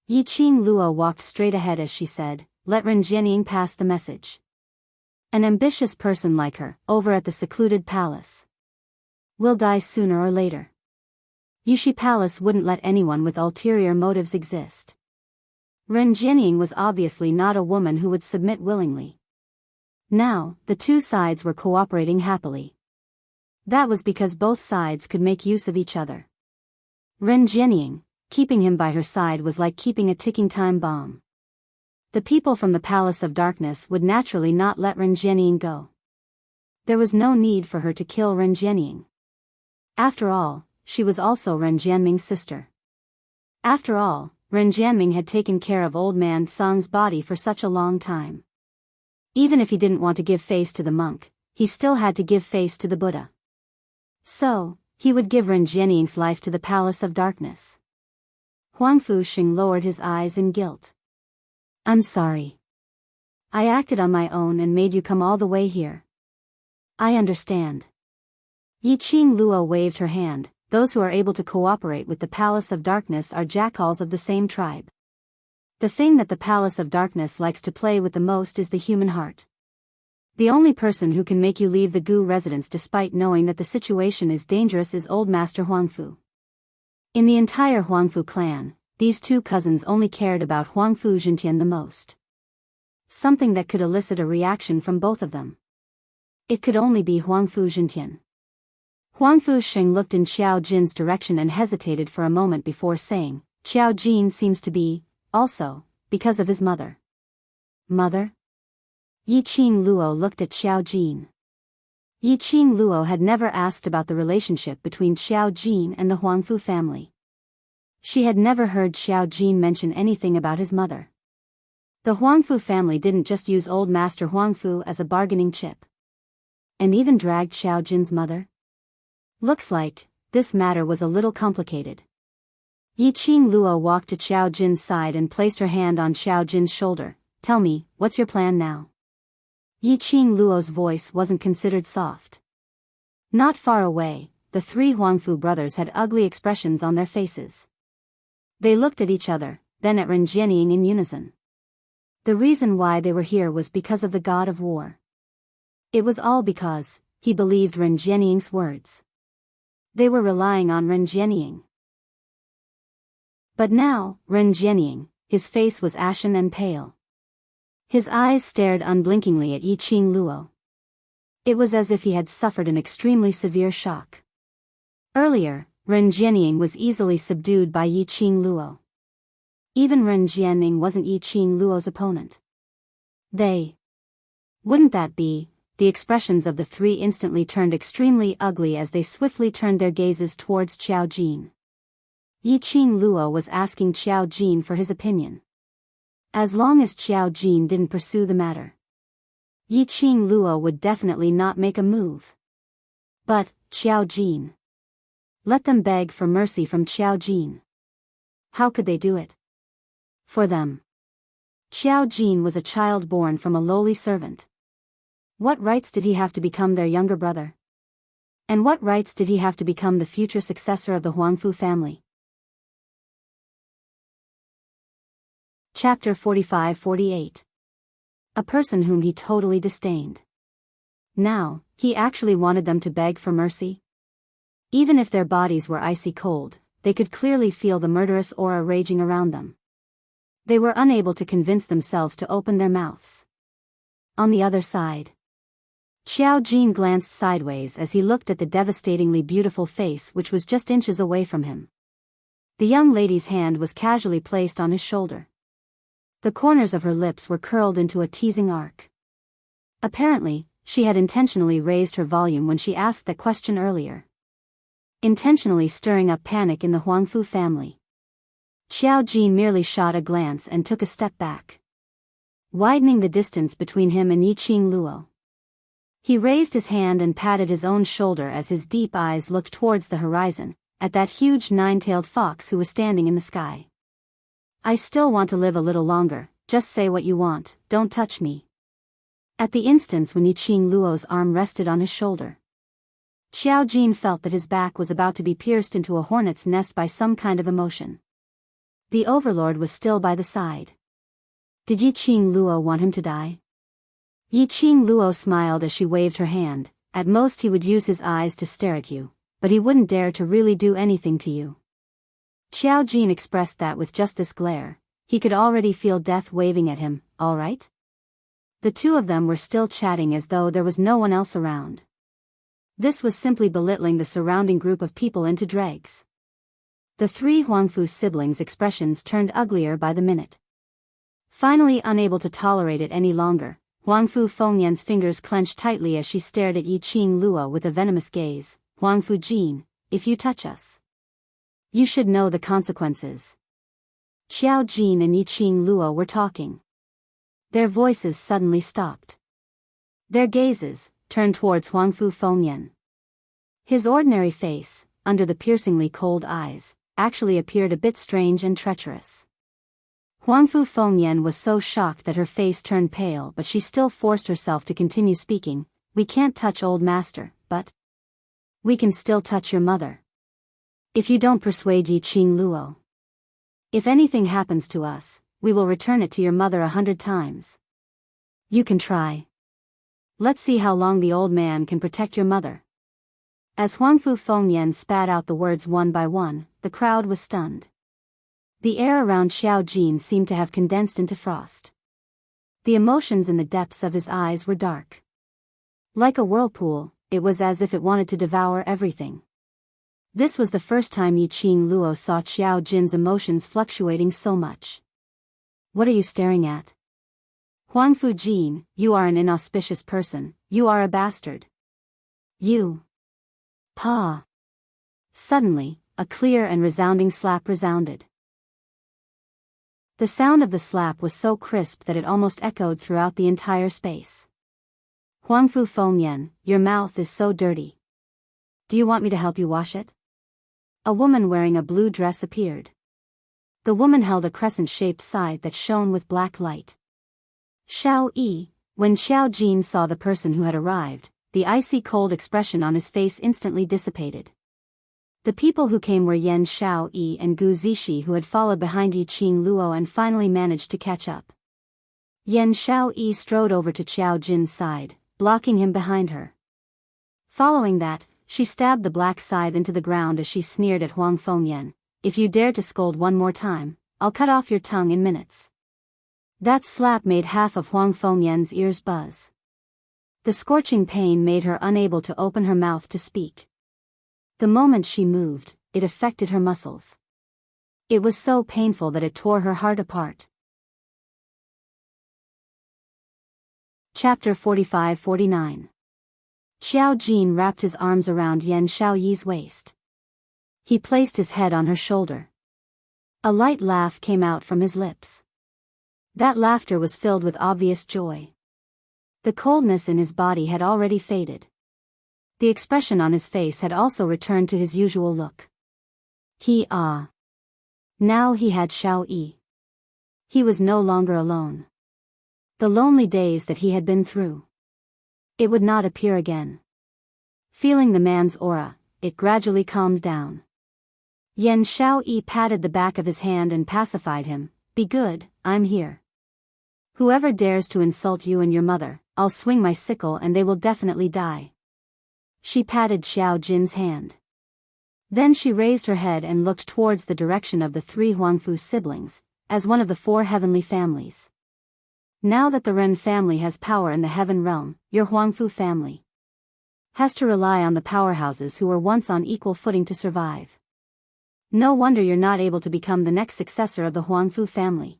Yiqing Luo walked straight ahead as she said, let Ren Jianying pass the message. An ambitious person like her, over at the secluded palace, will die sooner or later. Yushi Palace wouldn't let anyone with ulterior motives exist. Ren Jianying was obviously not a woman who would submit willingly. Now, the two sides were cooperating happily. That was because both sides could make use of each other. Ren Jianying, keeping him by her side was like keeping a ticking time bomb. The people from the Palace of Darkness would naturally not let Ren Jianying go. There was no need for her to kill Ren Jianying. After all, she was also Ren Jianming's sister. After all, Ren Jianming had taken care of old man Song's body for such a long time. Even if he didn't want to give face to the monk, he still had to give face to the Buddha. So, he would give Ren Jianying's life to the Palace of Darkness. Huang Fuxing lowered his eyes in guilt. I'm sorry. I acted on my own and made you come all the way here. I understand. Yiqing Luo waved her hand. Those who are able to cooperate with the Palace of Darkness are jackals of the same tribe. The thing that the Palace of Darkness likes to play with the most is the human heart. The only person who can make you leave the Gu residence despite knowing that the situation is dangerous is Old Master Huangfu. In the entire Huangfu clan, these two cousins only cared about Huangfu Zhentian the most. Something that could elicit a reaction from both of them. It could only be Huangfu Zhentian. Huangfu Sheng looked in Xiao Jin's direction and hesitated for a moment before saying, Xiao Jin seems to be, also, because of his mother. Mother? Yiqing Luo looked at Xiao Jin. Yiqing Luo had never asked about the relationship between Xiao Jin and the Huangfu family. She had never heard Xiao Jin mention anything about his mother. The Huangfu family didn't just use old Master Huangfu as a bargaining chip. And even dragged Xiao Jin's mother? Looks like, this matter was a little complicated. Yiqing Luo walked to Xiao Jin's side and placed her hand on Xiao Jin's shoulder. Tell me, what's your plan now? Yiqing Luo's voice wasn't considered soft. Not far away, the three Huangfu brothers had ugly expressions on their faces. They looked at each other, then at Ren Jianying in unison. The reason why they were here was because of the god of war. It was all because he believed Ren Jianying's words. They were relying on Ren Jianying. But now, Ren Jianying, his face was ashen and pale. His eyes stared unblinkingly at Yiqing Luo. It was as if he had suffered an extremely severe shock. Earlier, Ren Jianying was easily subdued by Yiqing Luo. Even Ren Jianying wasn't Yiqing Luo's opponent. Wouldn't that be? The expressions of the three instantly turned extremely ugly as they swiftly turned their gazes towards Xiao Jin. Yiqing Luo was asking Xiao Jin for his opinion. As long as Xiao Jin didn't pursue the matter, Yiqing Luo would definitely not make a move. But, Xiao Jin. Let them beg for mercy from Xiao Jin. How could they do it? For them. Xiao Jin was a child born from a lowly servant. What rights did he have to become their younger brother? And what rights did he have to become the future successor of the Huangfu family? Chapter 45-48. A person whom he totally disdained. Now, he actually wanted them to beg for mercy? Even if their bodies were icy cold, they could clearly feel the murderous aura raging around them. They were unable to convince themselves to open their mouths. On the other side, Xiao Jin glanced sideways as he looked at the devastatingly beautiful face which was just inches away from him. The young lady's hand was casually placed on his shoulder. The corners of her lips were curled into a teasing arc. Apparently, she had intentionally raised her volume when she asked that question earlier, intentionally stirring up panic in the Huangfu family. Xiao Jin merely shot a glance and took a step back, widening the distance between him and Yiqing Luo. He raised his hand and patted his own shoulder as his deep eyes looked towards the horizon, at that huge nine-tailed fox who was standing in the sky. I still want to live a little longer, just say what you want, don't touch me. At the instant when Yiqing Luo's arm rested on his shoulder, Xiao Jin felt that his back was about to be pierced into a hornet's nest by some kind of emotion. The overlord was still by the side. Did Yiqing Luo want him to die? Yiqing Luo smiled as she waved her hand. At most he would use his eyes to stare at you, but he wouldn't dare to really do anything to you. Xiao Jin expressed that with just this glare, he could already feel death waving at him. All right? The two of them were still chatting as though there was no one else around. This was simply belittling the surrounding group of people into dregs. The three Huangfu siblings' expressions turned uglier by the minute. Finally unable to tolerate it any longer, Huangfu Fengyan's fingers clenched tightly as she stared at Yiqing Luo with a venomous gaze. Huangfu Jin, if you touch us, you should know the consequences. Xiao Jin and Yiqing Luo were talking. Their voices suddenly stopped. Their gazes turned towards Huangfu Fengyan. His ordinary face, under the piercingly cold eyes, actually appeared a bit strange and treacherous. Huangfu Fengyan was so shocked that her face turned pale, but she still forced herself to continue speaking. We can't touch old master, but we can still touch your mother. If you don't persuade Yiqing Luo. If anything happens to us, we will return it to your mother 100 times. You can try. Let's see how long the old man can protect your mother. As Huangfu Fengyan spat out the words one by one, the crowd was stunned. The air around Xiao Jin seemed to have condensed into frost. The emotions in the depths of his eyes were dark. Like a whirlpool, it was as if it wanted to devour everything. This was the first time Yiqing Luo saw Xiao Jin's emotions fluctuating so much. What are you staring at? Huangfu Jin, you are an inauspicious person, you are a bastard. You. Pa. Suddenly, a clear and resounding slap resounded. The sound of the slap was so crisp that it almost echoed throughout the entire space. Huangfu Fengyan, your mouth is so dirty. Do you want me to help you wash it? A woman wearing a blue dress appeared. The woman held a crescent-shaped scythe that shone with black light. Xiao Yi, when Xiao Jin saw the person who had arrived, the icy cold expression on his face instantly dissipated. The people who came were Yan Xiao Yi and Gu Zishi, who had followed behind Yiqing Luo and finally managed to catch up. Yan Xiao Yi strode over to Xiao Jin's side, blocking him behind her. Following that, she stabbed the black scythe into the ground as she sneered at Huang Fengyan. If you dare to scold one more time, I'll cut off your tongue in minutes. That slap made half of Huang Fengyan's ears buzz. The scorching pain made her unable to open her mouth to speak. The moment she moved, it affected her muscles. It was so painful that it tore her heart apart. Chapter 45-49. Xiao Jin wrapped his arms around Yan Xiaoyi's waist. He placed his head on her shoulder. A light laugh came out from his lips. That laughter was filled with obvious joy. The coldness in his body had already faded. The expression on his face had also returned to his usual look. Now he had Xiao Yi. He was no longer alone. The lonely days that he had been through. It would not appear again. Feeling the man's aura, it gradually calmed down. Yan Xiao Yi patted the back of his hand and pacified him. Be good, I'm here. Whoever dares to insult you and your mother, I'll swing my sickle and they will definitely die. She patted Xiao Jin's hand. Then she raised her head and looked towards the direction of the three Huangfu siblings, as one of the four heavenly families. Now that the Ren family has power in the heaven realm, your Huangfu family has to rely on the powerhouses who were once on equal footing to survive. No wonder you're not able to become the next successor of the Huangfu family.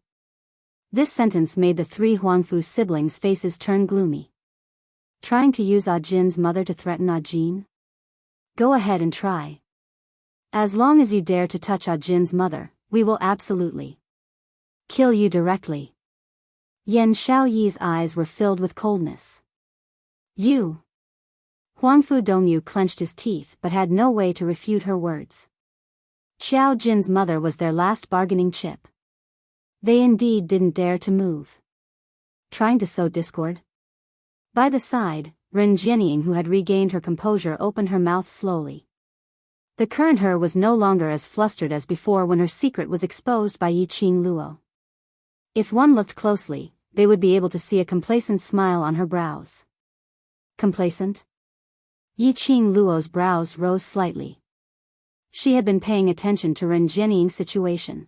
This sentence made the three Huangfu siblings' faces turn gloomy. Trying to use Ah Jin's mother to threaten Ah Jin? Go ahead and try. As long as you dare to touch Ah Jin's mother, we will absolutely kill you directly. Yan Xiaoyi's eyes were filled with coldness. You. Huangfu Dongyu clenched his teeth but had no way to refute her words. Xiao Jin's mother was their last bargaining chip. They indeed didn't dare to move. Trying to sow discord? By the side, Ren Jianying, who had regained her composure, opened her mouth slowly. The current her was no longer as flustered as before when her secret was exposed by Yiqing Luo. If one looked closely, they would be able to see a complacent smile on her brows. Complacent? Yiqing Luo's brows rose slightly. She had been paying attention to Ren Jianying's situation.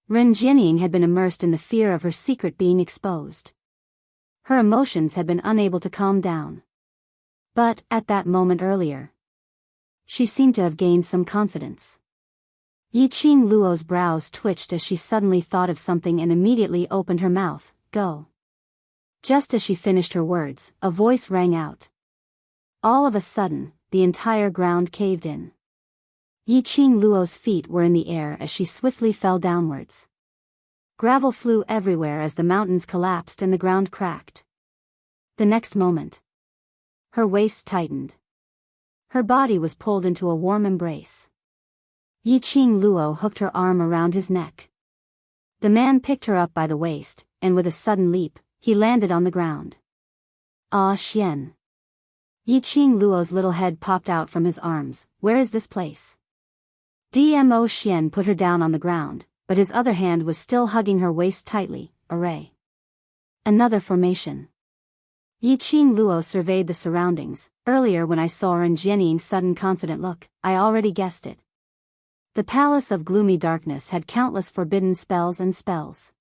Ren Jianying had been immersed in the fear of her secret being exposed. Her emotions had been unable to calm down. But, at that moment earlier, she seemed to have gained some confidence. Yiqing Luo's brows twitched as she suddenly thought of something and immediately opened her mouth. Go. Just as she finished her words, a voice rang out. All of a sudden, the entire ground caved in. Yiqing Luo's feet were in the air as she swiftly fell downwards. Gravel flew everywhere as the mountains collapsed and the ground cracked. The next moment, her waist tightened. Her body was pulled into a warm embrace. Yiqing Luo hooked her arm around his neck. The man picked her up by the waist, and with a sudden leap, he landed on the ground. Ah, Xian. Yiqing Luo's little head popped out from his arms. Where is this place? Dmo Xian put her down on the ground, but his other hand was still hugging her waist tightly. Array. Another formation. Yiqing Luo surveyed the surroundings. Earlier when I saw Ren Jianying's sudden confident look, I already guessed it. The palace of gloomy darkness had countless forbidden spells and spells.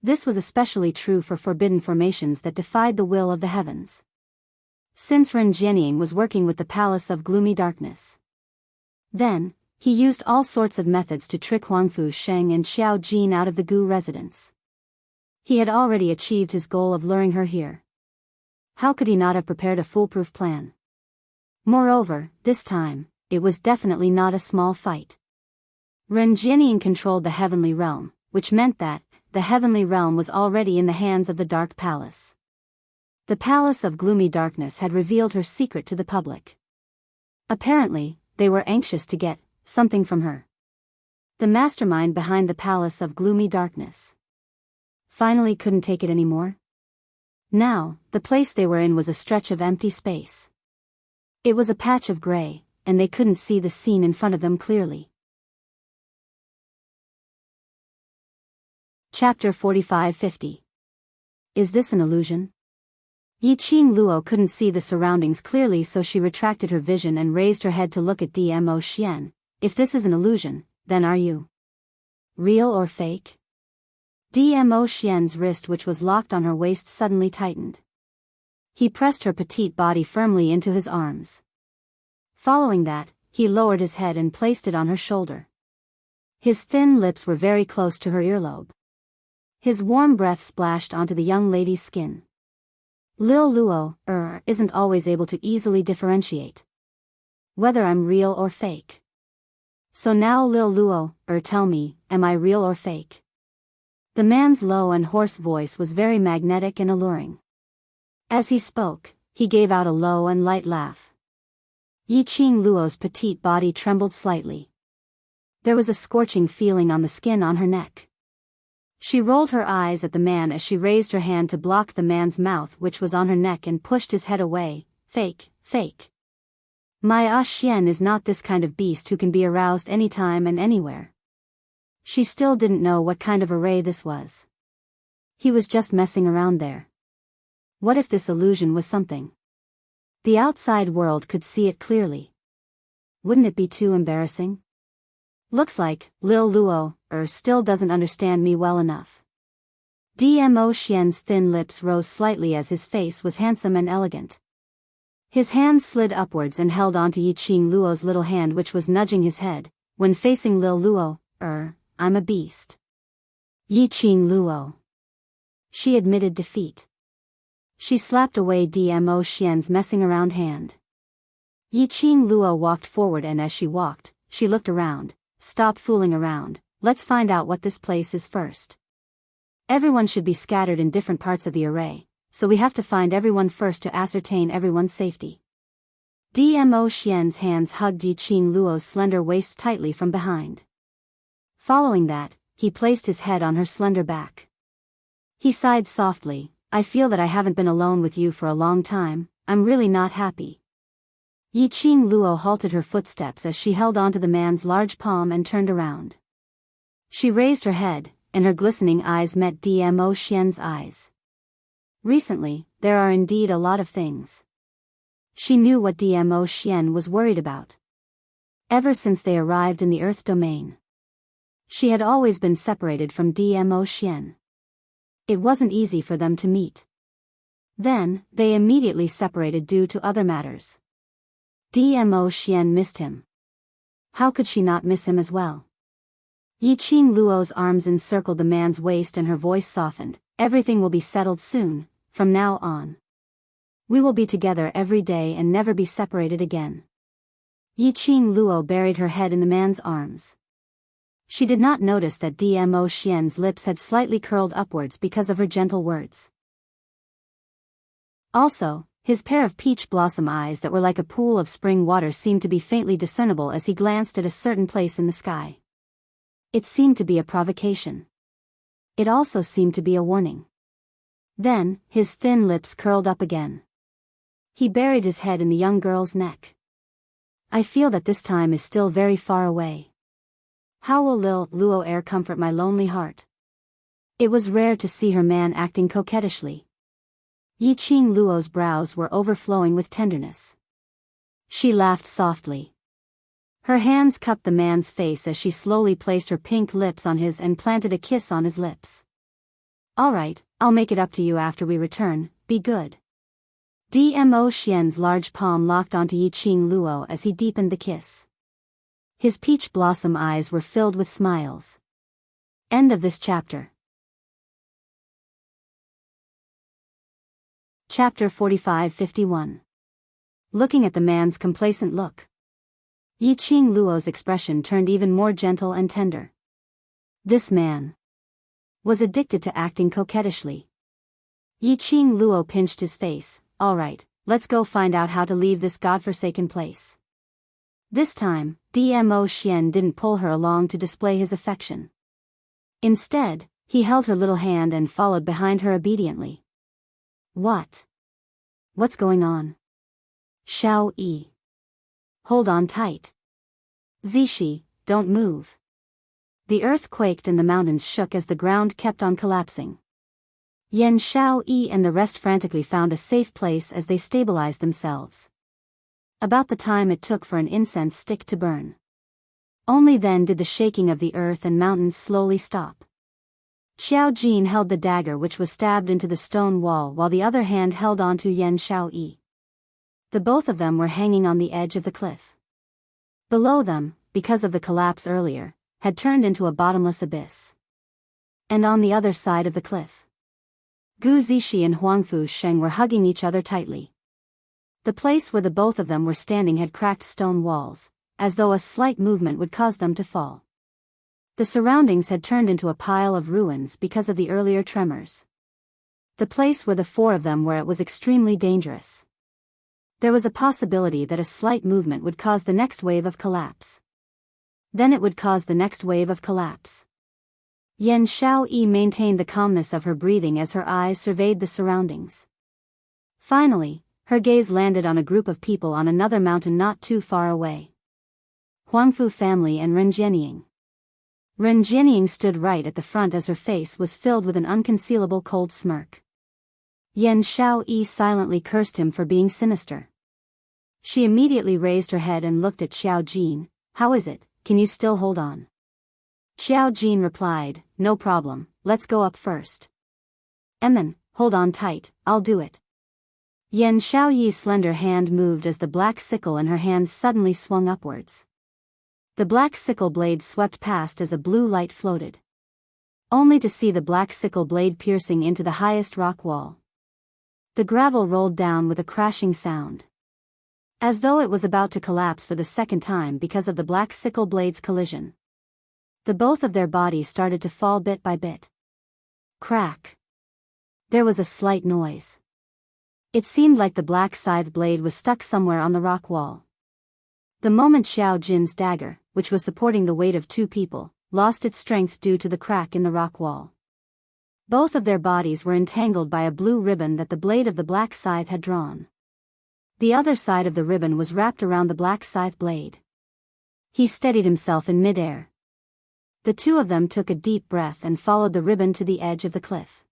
This was especially true for forbidden formations that defied the will of the heavens. Since Ren Jianying was working with the palace of gloomy darkness, then, he used all sorts of methods to trick Huangfu Sheng and Xiao Jin out of the Gu residence. He had already achieved his goal of luring her here. How could he not have prepared a foolproof plan? Moreover, this time, it was definitely not a small fight. Ren Jianying controlled the heavenly realm, which meant that, the heavenly realm was already in the hands of the Dark Palace. The Palace of Gloomy Darkness had revealed her secret to the public. Apparently, they were anxious to get something from her. The mastermind behind the Palace of Gloomy Darkness finally couldn't take it anymore. Now, the place they were in was a stretch of empty space. It was a patch of gray, and they couldn't see the scene in front of them clearly. Chapter 45-50. Is this an illusion? Yiqing Luo couldn't see the surroundings clearly, so she retracted her vision and raised her head to look at Dmo Xian. If this is an illusion, then are you real or fake? Dmo Xian's wrist, which was locked on her waist, suddenly tightened. He pressed her petite body firmly into his arms. Following that, he lowered his head and placed it on her shoulder. His thin lips were very close to her earlobe. His warm breath splashed onto the young lady's skin. Lil Luo, isn't always able to easily differentiate whether I'm real or fake. So now Lil Luo, tell me, am I real or fake? The man's low and hoarse voice was very magnetic and alluring. As he spoke, he gave out a low and light laugh. Yiqing Luo's petite body trembled slightly. There was a scorching feeling on the skin on her neck. She rolled her eyes at the man as she raised her hand to block the man's mouth, which was on her neck, and pushed his head away. Fake, fake. My Xian is not this kind of beast who can be aroused anytime and anywhere. She still didn't know what kind of array this was. He was just messing around there. What if this illusion was something the outside world could see it clearly? Wouldn't it be too embarrassing? Looks like Lil Luo still doesn't understand me well enough. Dmo Xian's thin lips rose slightly as his face was handsome and elegant. His hand slid upwards and held onto Yiqing Luo's little hand, which was nudging his head. When facing Lil Luo, I'm a beast. Yiqing Luo. She admitted defeat. She slapped away Dmo Xian's messing around hand. Yiqing Luo walked forward, and as she walked, she looked around. Stop fooling around, let's find out what this place is first. Everyone should be scattered in different parts of the array. so we have to find everyone first to ascertain everyone's safety. Dmo Xian's hands hugged Yiqing Luo's slender waist tightly from behind. Following that, he placed his head on her slender back. He sighed softly, I feel that I haven't been alone with you for a long time, I'm really not happy. Yiqing Luo halted her footsteps as she held onto the man's large palm and turned around. She raised her head, and her glistening eyes met Dmo Xian's eyes. Recently, there are indeed a lot of things. She knew what Dmo Xian was worried about. Ever since they arrived in the Earth domain, she had always been separated from Dmo Xian. It wasn't easy for them to meet. Then, they immediately separated due to other matters. Dmo Xian missed him. How could she not miss him as well? Yiqing Luo's arms encircled the man's waist and her voice softened. Everything will be settled soon, from now on. We will be together every day and never be separated again. Yiqing Luo buried her head in the man's arms. She did not notice that Dmo Xian's lips had slightly curled upwards because of her gentle words. Also, his pair of peach blossom eyes that were like a pool of spring water seemed to be faintly discernible as he glanced at a certain place in the sky. It seemed to be a provocation. It also seemed to be a warning. Then, his thin lips curled up again. He buried his head in the young girl's neck. I feel that this time is still very far away. How will Lil Luo Air comfort my lonely heart? It was rare to see her man acting coquettishly. Yiqing Luo's brows were overflowing with tenderness. She laughed softly. Her hands cupped the man's face as she slowly placed her pink lips on his and planted a kiss on his lips. All right, I'll make it up to you after we return, be good. Dmo Xian's large palm locked onto Yiqing Luo as he deepened the kiss. His peach blossom eyes were filled with smiles. End of this chapter. Chapter 45-51. Looking at the man's complacent look, Yiqing Luo's expression turned even more gentle and tender. This man was addicted to acting coquettishly. Yiqing Luo pinched his face. All right, let's go find out how to leave this godforsaken place. This time, Dmo Xian didn't pull her along to display his affection. Instead, he held her little hand and followed behind her obediently. What? What's going on? Xiao Yi. Hold on tight. Zishi, don't move. The earth quaked and the mountains shook as the ground kept on collapsing. Yan Xiao Yi and the rest frantically found a safe place as they stabilized themselves. About the time it took for an incense stick to burn. Only then did the shaking of the earth and mountains slowly stop. Xiao Jin held the dagger which was stabbed into the stone wall while the other hand held onto Yan Xiao Yi. The both of them were hanging on the edge of the cliff. Below them, because of the collapse earlier, had turned into a bottomless abyss. And on the other side of the cliff, Gu Zishi and Huangfu Sheng were hugging each other tightly. The place where the both of them were standing had cracked stone walls, as though a slight movement would cause them to fall. The surroundings had turned into a pile of ruins because of the earlier tremors. The place where the four of them were at was extremely dangerous. There was a possibility that a slight movement would cause the next wave of collapse. Then it would cause the next wave of collapse. Yan Xiao Yi maintained the calmness of her breathing as her eyes surveyed the surroundings. Finally, her gaze landed on a group of people on another mountain not too far away. Huangfu family and Ren Jianying. Ren Jianying stood right at the front as her face was filled with an unconcealable cold smirk. Yan Xiao Yi silently cursed him for being sinister. She immediately raised her head and looked at Xiao Jin. How is it, can you still hold on? Xiao Jin replied, no problem, let's go up first. Emin, hold on tight, I'll do it. Yan Xiao Yi's slender hand moved as the black sickle in her hand suddenly swung upwards. The black sickle blade swept past as a blue light floated. Only to see the black sickle blade piercing into the highest rock wall. The gravel rolled down with a crashing sound. As though it was about to collapse for the second time because of the black sickle blade's collision. The both of their bodies started to fall bit by bit. Crack. There was a slight noise. It seemed like the black scythe blade was stuck somewhere on the rock wall. The moment Xiao Jin's dagger, which was supporting the weight of two people, lost its strength due to the crack in the rock wall. Both of their bodies were entangled by a blue ribbon that the blade of the black scythe had drawn. The other side of the ribbon was wrapped around the black scythe blade. He steadied himself in midair. The two of them took a deep breath and followed the ribbon to the edge of the cliff.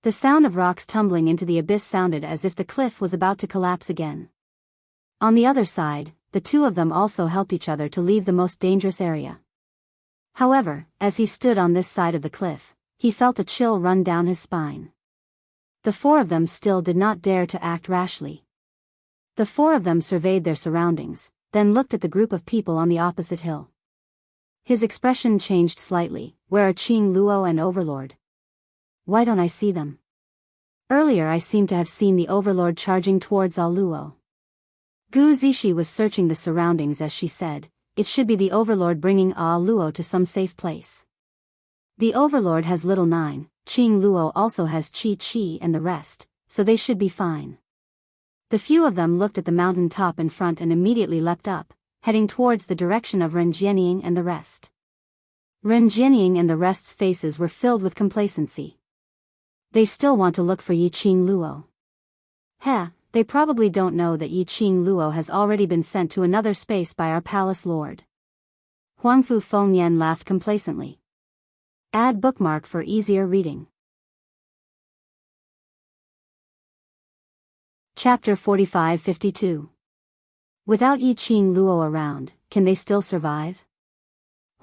The sound of rocks tumbling into the abyss sounded as if the cliff was about to collapse again. On the other side, the two of them also helped each other to leave the most dangerous area. However, as he stood on this side of the cliff, he felt a chill run down his spine. The four of them still did not dare to act rashly. The four of them surveyed their surroundings, then looked at the group of people on the opposite hill. His expression changed slightly. Where are Qing Luo and Overlord? Why don't I see them? Earlier I seemed to have seen the Overlord charging towards Luo. Gu Zixi was searching the surroundings as she said, it should be the Overlord bringing Luo to some safe place. The Overlord has little 9, Qing Luo also has Qi and the rest, so they should be fine. The few of them looked at the mountain top in front and immediately leapt up, heading towards the direction of Ren Jianying and the rest. Ren Jianying and the rest's faces were filled with complacency. They still want to look for Yi Qing Luo. They probably don't know that Yi Qing Luo has already been sent to another space by our palace lord. Huangfu Fengyan laughed complacently. Add bookmark for easier reading. Chapter 45-52. Without Yi Qing Luo around, can they still survive?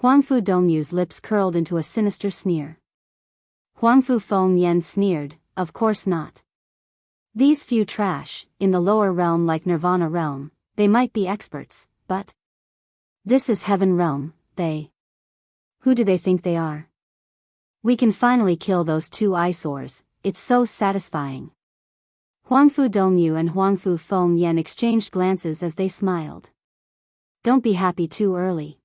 Huangfu Dongyu's lips curled into a sinister sneer. Huangfu Fengyan sneered, of course not. These few trash, in the lower realm like Nirvana realm, they might be experts, but this is heaven realm, who do they think they are? We can finally kill those two eyesores, it's so satisfying. Huangfu Dongyu and Huangfu Fengyan exchanged glances as they smiled. Don't be happy too early.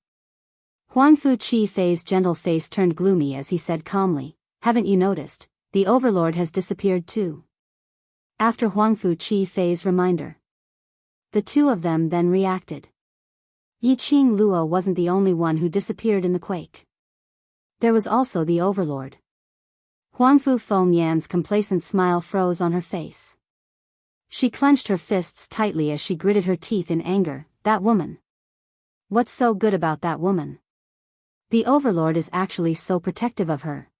Huangfu Qifei's gentle face turned gloomy as he said calmly, haven't you noticed, the Overlord has disappeared too? After Huangfu Qifei's reminder. The two of them then reacted. Yi Qing Luo wasn't the only one who disappeared in the quake. There was also the Overlord. Huangfu Fengyan's complacent smile froze on her face. She clenched her fists tightly as she gritted her teeth in anger, that woman. What's so good about that woman? The Overlord is actually so protective of her.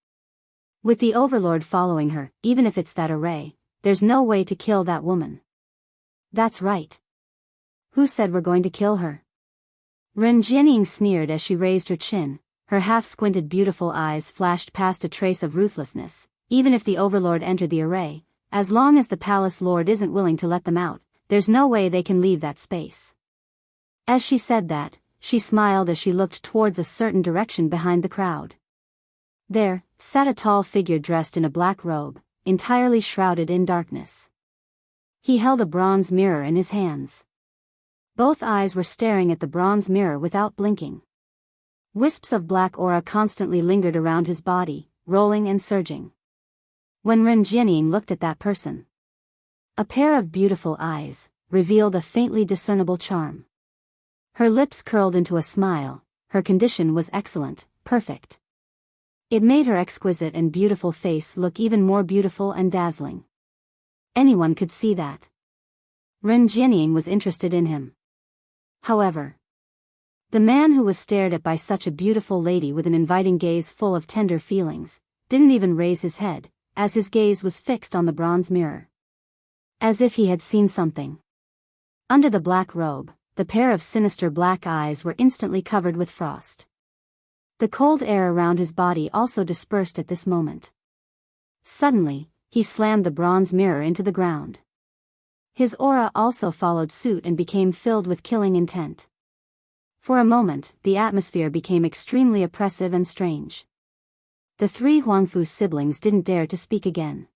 With the Overlord following her, even if it's that array, there's no way to kill that woman. That's right. Who said we're going to kill her? Ren Jianying sneered as she raised her chin, her half-squinted beautiful eyes flashed past a trace of ruthlessness. Even if the Overlord entered the array, as long as the palace lord isn't willing to let them out, there's no way they can leave that space. As she said that, she smiled as she looked towards a certain direction behind the crowd. There sat a tall figure dressed in a black robe, entirely shrouded in darkness. He held a bronze mirror in his hands. Both eyes were staring at the bronze mirror without blinking. Wisps of black aura constantly lingered around his body, rolling and surging. When Ren Jianying looked at that person, a pair of beautiful eyes revealed a faintly discernible charm. Her lips curled into a smile, her condition was excellent, perfect. It made her exquisite and beautiful face look even more beautiful and dazzling. Anyone could see that. Ren Jianying was interested in him. However, the man who was stared at by such a beautiful lady with an inviting gaze full of tender feelings, didn't even raise his head, as his gaze was fixed on the bronze mirror. As if he had seen something. Under the black robe, the pair of sinister black eyes were instantly covered with frost. The cold air around his body also dispersed at this moment. Suddenly, he slammed the bronze mirror into the ground. His aura also followed suit and became filled with killing intent. For a moment, the atmosphere became extremely oppressive and strange. The three Huangfu siblings didn't dare to speak again.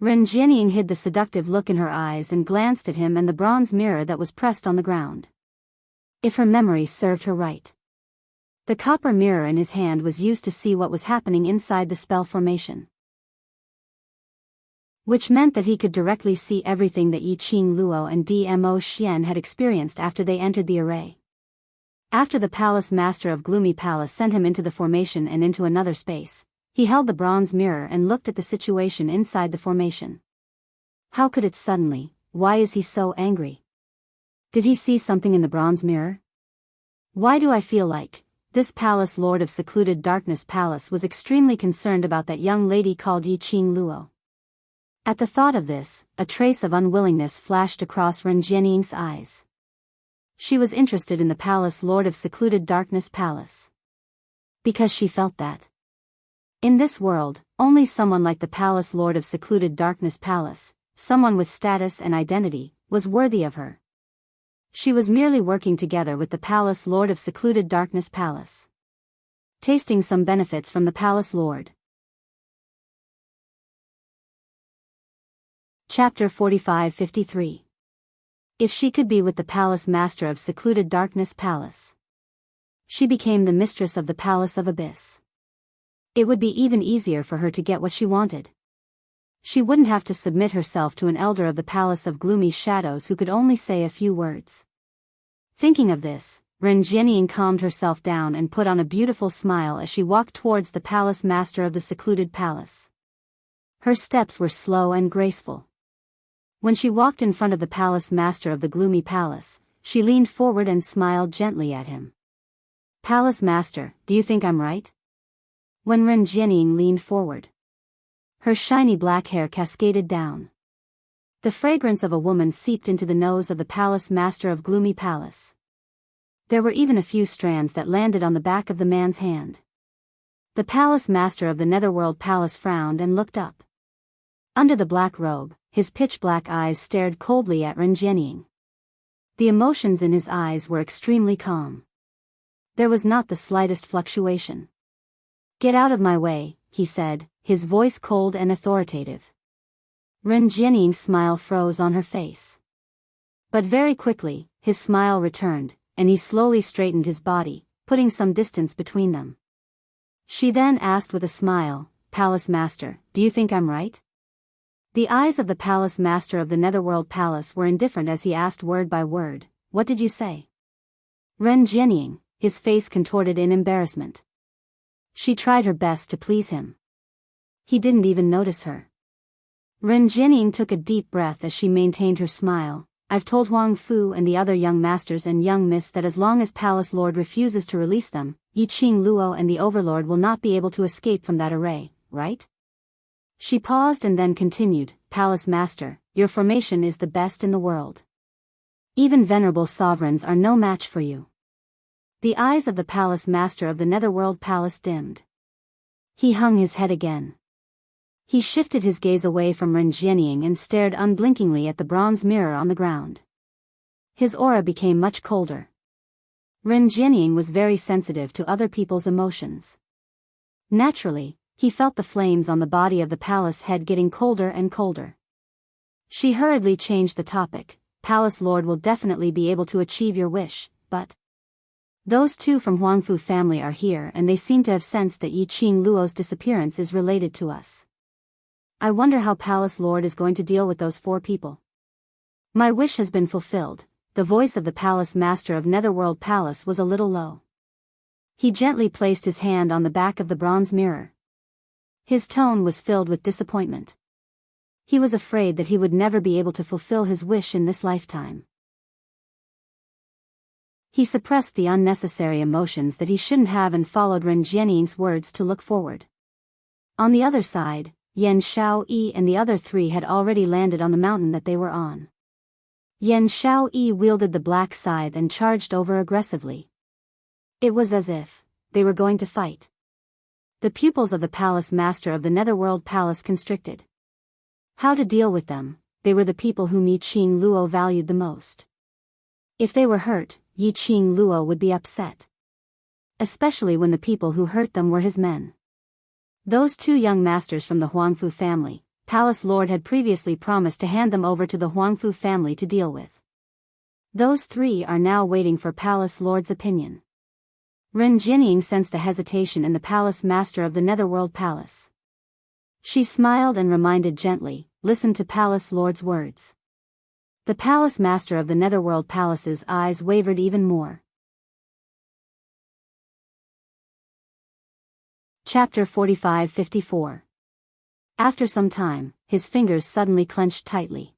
Ren Jianying hid the seductive look in her eyes and glanced at him and the bronze mirror that was pressed on the ground. If her memory served her right, the copper mirror in his hand was used to see what was happening inside the spell formation. which meant that he could directly see everything that Yi Qing Luo and Dmo Xian had experienced after they entered the array. After the palace master of Gloomy Palace sent him into the formation and into another space, he held the bronze mirror and looked at the situation inside the formation. How could it suddenly? Why is he so angry? Did he see something in the bronze mirror? Why do I feel like this palace lord of secluded darkness palace was extremely concerned about that young lady called Yi Qing Luo? At the thought of this, a trace of unwillingness flashed across Ren Jianying's eyes. She was interested in the palace lord of secluded darkness palace. Because she felt that in this world, only someone like the palace lord of secluded darkness palace, someone with status and identity, was worthy of her. She was merely working together with the palace lord of secluded darkness palace, tasting some benefits from the palace lord. Chapter 45-53. If she could be with the palace master of secluded darkness palace, she became the mistress of the palace of abyss. It would be even easier for her to get what she wanted. She wouldn't have to submit herself to an elder of the palace of gloomy shadows who could only say a few words. Thinking of this, Ren Jianying calmed herself down and put on a beautiful smile as she walked towards the palace master of the secluded palace. Her steps were slow and graceful. When she walked in front of the palace master of the gloomy palace, she leaned forward and smiled gently at him. "Palace master, do you think I'm right?" When Ren Jianying leaned forward, her shiny black hair cascaded down. The fragrance of a woman seeped into the nose of the palace master of gloomy palace. There were even a few strands that landed on the back of the man's hand. The palace master of the netherworld palace frowned and looked up. Under the black robe, his pitch-black eyes stared coldly at Ren Jianying. The emotions in his eyes were extremely calm. There was not the slightest fluctuation. "Get out of my way," he said, his voice cold and authoritative. Ren Jianying's smile froze on her face. But very quickly, his smile returned, and he slowly straightened his body, putting some distance between them. She then asked with a smile, "Palace master, do you think I'm right?" The eyes of the palace master of the netherworld palace were indifferent as he asked word by word, "What did you say?" Ren Jianying, his face contorted in embarrassment. She tried her best to please him. He didn't even notice her. Ren Jianying took a deep breath as she maintained her smile. "I've told Huang Fu and the other young masters and young miss that as long as Palace Lord refuses to release them, Yi Qing Luo and the Overlord will not be able to escape from that array, right?" She paused and then continued, "Palace Master, your formation is the best in the world. Even venerable sovereigns are no match for you." The eyes of the Palace Master of the Netherworld Palace dimmed. He hung his head again. He shifted his gaze away from Ren Jianying and stared unblinkingly at the bronze mirror on the ground. His aura became much colder. Ren Jianying was very sensitive to other people's emotions. Naturally, he felt the flames on the body of the palace head getting colder and colder. She hurriedly changed the topic. "Palace Lord will definitely be able to achieve your wish, but those two from Huangfu family are here and they seem to have sensed that Yi Qing Luo's disappearance is related to us. I wonder how Palace Lord is going to deal with those 4 people." "My wish has been fulfilled." The voice of the Palace Master of Netherworld Palace was a little low. He gently placed his hand on the back of the bronze mirror. His tone was filled with disappointment. He was afraid that he would never be able to fulfill his wish in this lifetime. He suppressed the unnecessary emotions that he shouldn't have and followed Ren Jianying's words to look forward. On the other side, Yan Xiaoyi and the other 3 had already landed on the mountain that they were on. Yan Xiaoyi wielded the black scythe and charged over aggressively. It was as if they were going to fight. The pupils of the Palace Master of the Netherworld Palace constricted. How to deal with them? They were the people whom Yi Qing Luo valued the most. If they were hurt, Yi Qing Luo would be upset. Especially when the people who hurt them were his men. Those 2 young masters from the Huangfu family, Palace Lord had previously promised to hand them over to the Huangfu family to deal with. Those 3 are now waiting for Palace Lord's opinion. Ren Jianying sensed the hesitation in the Palace Master of the Netherworld Palace. She smiled and reminded gently, listened to Palace Lord's words. The palace master of the Netherworld Palace's eyes wavered even more. Chapter 45-54. After some time, his fingers suddenly clenched tightly.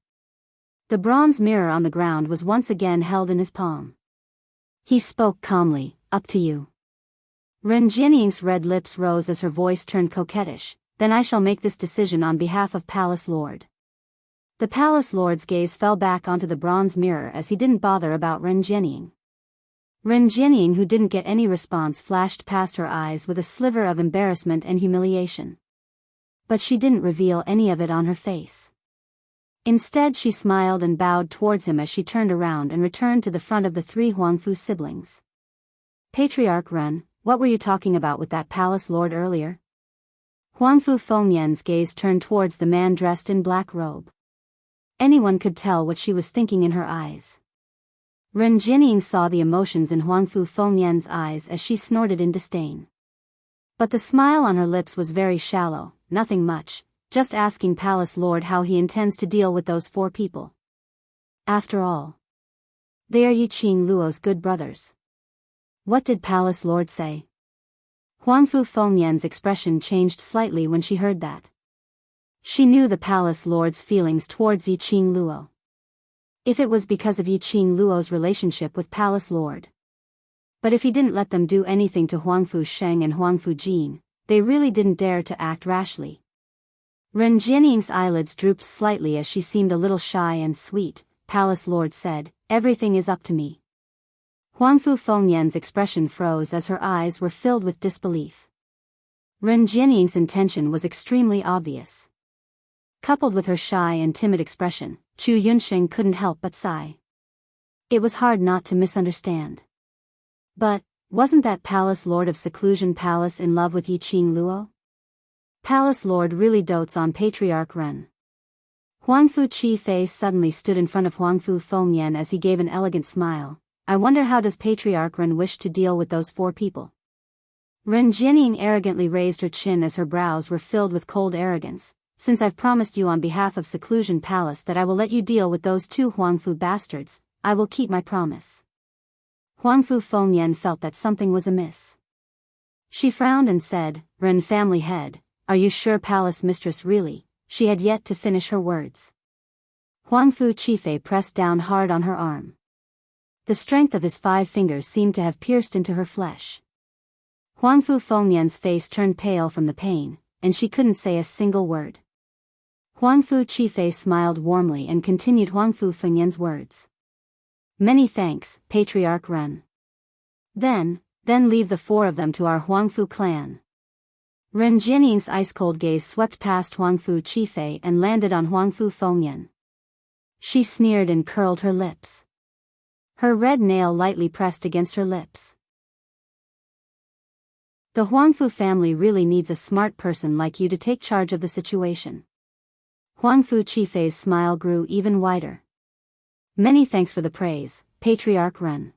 The bronze mirror on the ground was once again held in his palm. He spoke calmly, "Up to you." Ren Jianying's red lips rose as her voice turned coquettish. "Then I shall make this decision on behalf of Palace Lord." The Palace Lord's gaze fell back onto the bronze mirror as he didn't bother about Ren Jianying. Ren Jianying, who didn't get any response, flashed past her eyes with a sliver of embarrassment and humiliation. But she didn't reveal any of it on her face. Instead, she smiled and bowed towards him as she turned around and returned to the front of the three Huangfu siblings. "Patriarch Ren, what were you talking about with that Palace Lord earlier?" Huangfu Fengyan's gaze turned towards the man dressed in black robe. Anyone could tell what she was thinking in her eyes. Ren Jianying saw the emotions in Huangfu Fengyan's eyes as she snorted in disdain. But the smile on her lips was very shallow, nothing much, just asking Palace Lord how he intends to deal with those four people. After all, they are Yiqing Luo's good brothers. What did Palace Lord say? Huangfu Fengyan's expression changed slightly when she heard that. She knew the Palace Lord's feelings towards Yiqing Luo. If it was because of Yiqing Luo's relationship with Palace Lord. But if he didn't let them do anything to Huangfu Sheng and Huangfu Jin, they really didn't dare to act rashly. Ren Jianying's eyelids drooped slightly as she seemed a little shy and sweet. Palace Lord said, "Everything is up to me." Huangfu Fengyan's expression froze as her eyes were filled with disbelief. Ren Jianying's intention was extremely obvious. Coupled with her shy and timid expression, Chu Yunsheng couldn't help but sigh. It was hard not to misunderstand. But, wasn't that Palace Lord of Seclusion Palace in love with Yiqing Luo? Palace Lord really dotes on Patriarch Ren. Huangfu Qifei suddenly stood in front of Huangfu Fengyan as he gave an elegant smile. "I wonder how does Patriarch Ren wish to deal with those four people?" Ren Jianying arrogantly raised her chin as her brows were filled with cold arrogance. "Since I've promised you on behalf of Seclusion Palace that I will let you deal with those two Huangfu bastards, I will keep my promise." Huangfu Fengyan felt that something was amiss. She frowned and said, "Ren family head, are you sure Palace Mistress really?" She had yet to finish her words. Huangfu Qifei pressed down hard on her arm. The strength of his 5 fingers seemed to have pierced into her flesh. Huangfu Fengyan's face turned pale from the pain, and she couldn't say a single word. Huangfu Qifei smiled warmly and continued Huangfu Fengyan's words. "Many thanks, Patriarch Ren. Then leave the 4 of them to our Huangfu clan." Ren Jianying's ice-cold gaze swept past Huangfu Qifei and landed on Huangfu Fengyan. She sneered and curled her lips. Her red nail lightly pressed against her lips. "The Huangfu family really needs a smart person like you to take charge of the situation." Huangfu Qifei's smile grew even wider. "Many thanks for the praise, Patriarch Ren."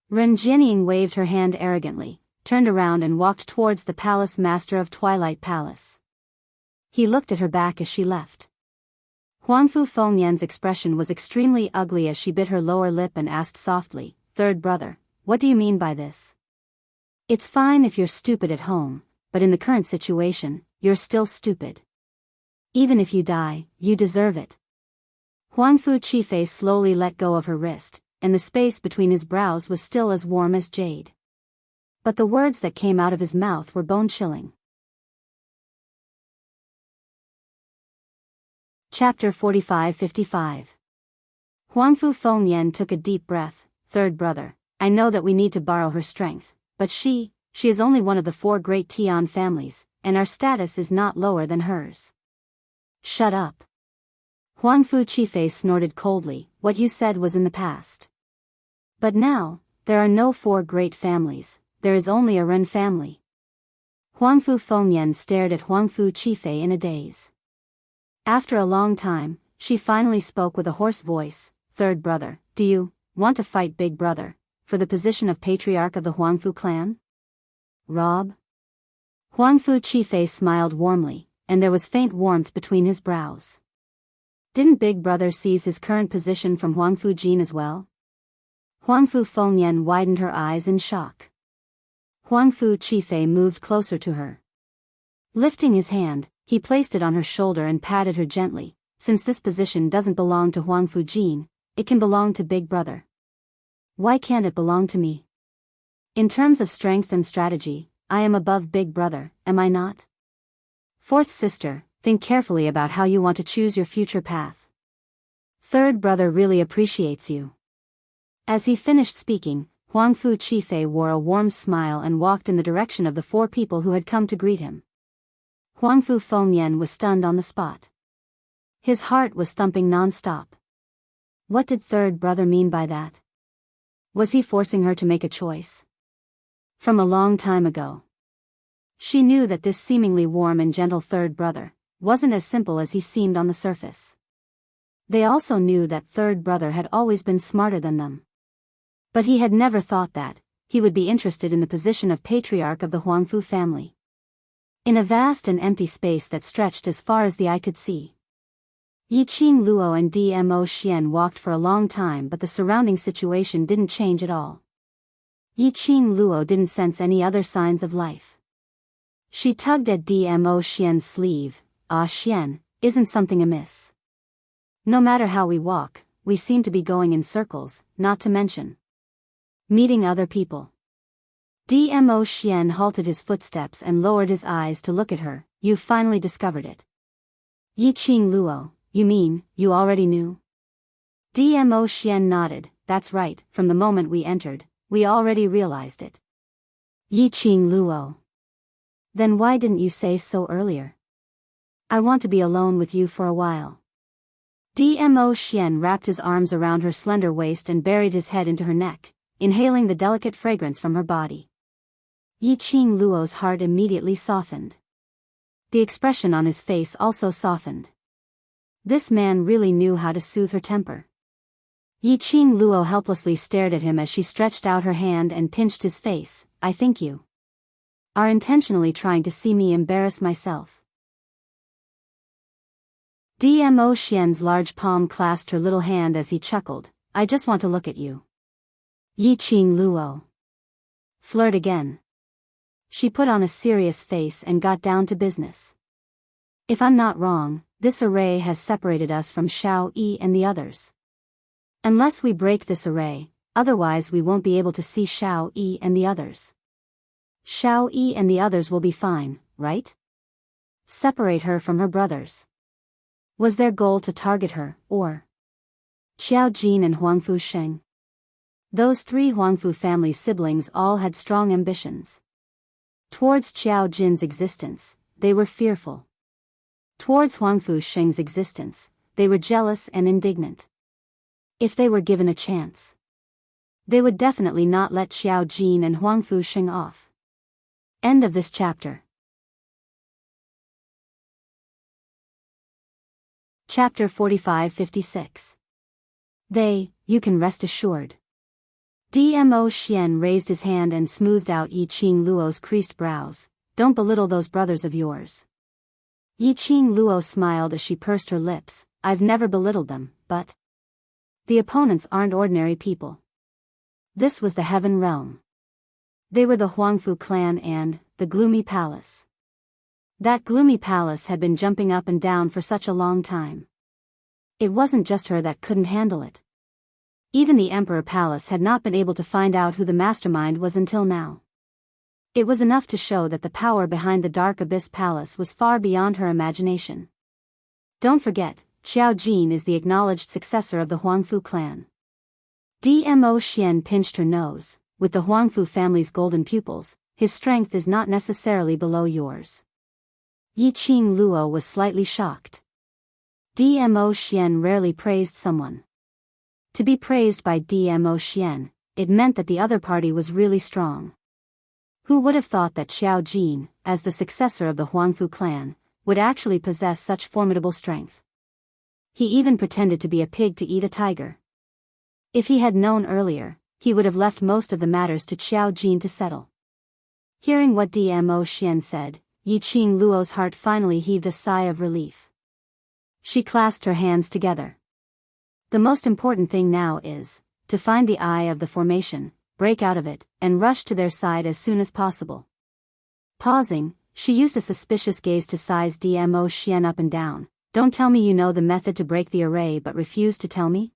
Ren Jianying waved her hand arrogantly, turned around and walked towards the palace master of Twilight Palace. He looked at her back as she left. Huangfu Fengyan's expression was extremely ugly as she bit her lower lip and asked softly, "Third brother, what do you mean by this?" "It's fine if you're stupid at home, but in the current situation, you're still stupid. Even if you die, you deserve it." Huangfu Qifei slowly let go of her wrist, and the space between his brows was still as warm as jade. But the words that came out of his mouth were bone-chilling. Chapter 45-55. Huangfu Fengyan took a deep breath. "Third brother, I know that we need to borrow her strength, but she is only one of the 4 great Tian families, and our status is not lower than hers." "Shut up." Huangfu Qifei snorted coldly. "What you said was in the past. But now, there are no 4 great families, there is only a Ren family." Huangfu Fengyan stared at Huangfu Qifei in a daze. After a long time, she finally spoke with a hoarse voice. "Third brother, do you want to fight big brother for the position of patriarch of the Huangfu clan?" "Rob?" Huangfu Qifei smiled warmly, and there was faint warmth between his brows. Didn't Big Brother seize his current position from Huangfu Jin as well? Huangfu Fengyan widened her eyes in shock. Huangfu Qifei moved closer to her. Lifting his hand, he placed it on her shoulder and patted her gently. Since this position doesn't belong to Huangfu Jin, it can belong to Big Brother. Why can't it belong to me? In terms of strength and strategy, I am above Big Brother, am I not? Fourth sister, think carefully about how you want to choose your future path. Third brother really appreciates you. As he finished speaking, Huangfu Qifei wore a warm smile and walked in the direction of the four people who had come to greet him. Huangfu Fengyan was stunned on the spot. His heart was thumping non-stop. What did third brother mean by that? Was he forcing her to make a choice? From a long time ago. She knew that this seemingly warm and gentle third brother wasn't as simple as he seemed on the surface. They also knew that third brother had always been smarter than them. But he had never thought that he would be interested in the position of patriarch of the Huangfu family. In a vast and empty space that stretched as far as the eye could see, Yiqing Luo and Dmo Xian walked for a long time, but the surrounding situation didn't change at all. Yiqing Luo didn't sense any other signs of life. She tugged at Dmo Xian's sleeve. Ah, Xian, isn't something amiss? No matter how we walk, we seem to be going in circles, not to mention meeting other people. Dmo Xian halted his footsteps and lowered his eyes to look at her. You've finally discovered it. Yiqing Luo, you mean, you already knew? Dmo Xian nodded. That's right, from the moment we entered, we already realized it. Yiqing Luo. Then why didn't you say so earlier? I want to be alone with you for a while. Dmo Xian wrapped his arms around her slender waist and buried his head into her neck, inhaling the delicate fragrance from her body. Yiqing Luo's heart immediately softened. The expression on his face also softened. This man really knew how to soothe her temper. Yiqing Luo helplessly stared at him as she stretched out her hand and pinched his face. I think you are intentionally trying to see me embarrass myself. Dmo Xian's large palm clasped her little hand as he chuckled. I just want to look at you. Yiqing Luo. Flirt again. She put on a serious face and got down to business. If I'm not wrong, this array has separated us from Xiao Yi and the others. Unless we break this array, otherwise we won't be able to see Xiao Yi and the others. Xiao Yi and the others will be fine, right? Separate her from her brothers. Was their goal to target her, or Xiao Jin and Huangfu Sheng? Those three Huangfu family siblings all had strong ambitions. Towards Xiao Jin's existence, they were fearful. Towards Huangfu Sheng's existence, they were jealous and indignant. If they were given a chance, they would definitely not let Xiao Jin and Huangfu Sheng off. End of this chapter. Chapter 45-56. You can rest assured. Dmo Xian raised his hand and smoothed out Yiqing Luo's creased brows. Don't belittle those brothers of yours. Yiqing Luo smiled as she pursed her lips. I've never belittled them, but the opponents aren't ordinary people. This was the Heaven Realm. They were the Huangfu clan and the Gloomy Palace. That Gloomy Palace had been jumping up and down for such a long time. It wasn't just her that couldn't handle it. Even the Emperor Palace had not been able to find out who the mastermind was until now. It was enough to show that the power behind the Dark Abyss Palace was far beyond her imagination. Don't forget, Xiao Jin is the acknowledged successor of the Huangfu clan. Dmo Xian pinched her nose. With the Huangfu family's golden pupils, his strength is not necessarily below yours. Yiqing Luo was slightly shocked. Dmo Xian rarely praised someone. To be praised by Dmo Xian, it meant that the other party was really strong. Who would have thought that Xiao Jin, as the successor of the Huangfu clan, would actually possess such formidable strength? He even pretended to be a pig to eat a tiger. If he had known earlier, he would have left most of the matters to Xiao Jin to settle. Hearing what Dmo Xian said, Yiqing Luo's heart finally heaved a sigh of relief. She clasped her hands together. The most important thing now is to find the eye of the formation, break out of it, and rush to their side as soon as possible. Pausing, she used a suspicious gaze to size Dmo Xian up and down. Don't tell me you know the method to break the array but refuse to tell me?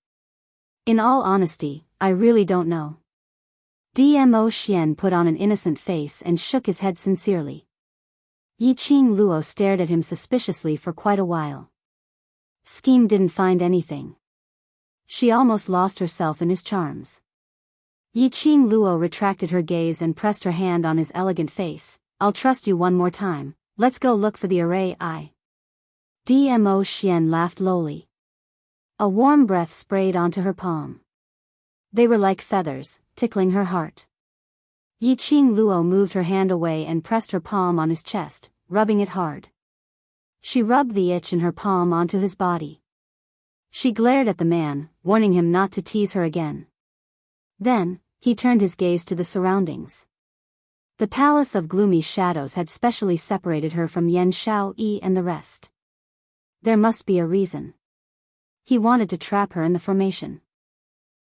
In all honesty, I really don't know. Dmo Xian put on an innocent face and shook his head sincerely. Yiqing Luo stared at him suspiciously for quite a while. Scheme didn't find anything. She almost lost herself in his charms. Yiqing Luo retracted her gaze and pressed her hand on his elegant face. I'll trust you one more time, let's go look for the array eye. Dmo Xian laughed lowly. A warm breath sprayed onto her palm. They were like feathers, tickling her heart. Yiqing Luo moved her hand away and pressed her palm on his chest, rubbing it hard. She rubbed the itch in her palm onto his body. She glared at the man, warning him not to tease her again. Then, he turned his gaze to the surroundings. The palace of gloomy shadows had specially separated her from Yan Shao-yi and the rest. There must be a reason. He wanted to trap her in the formation.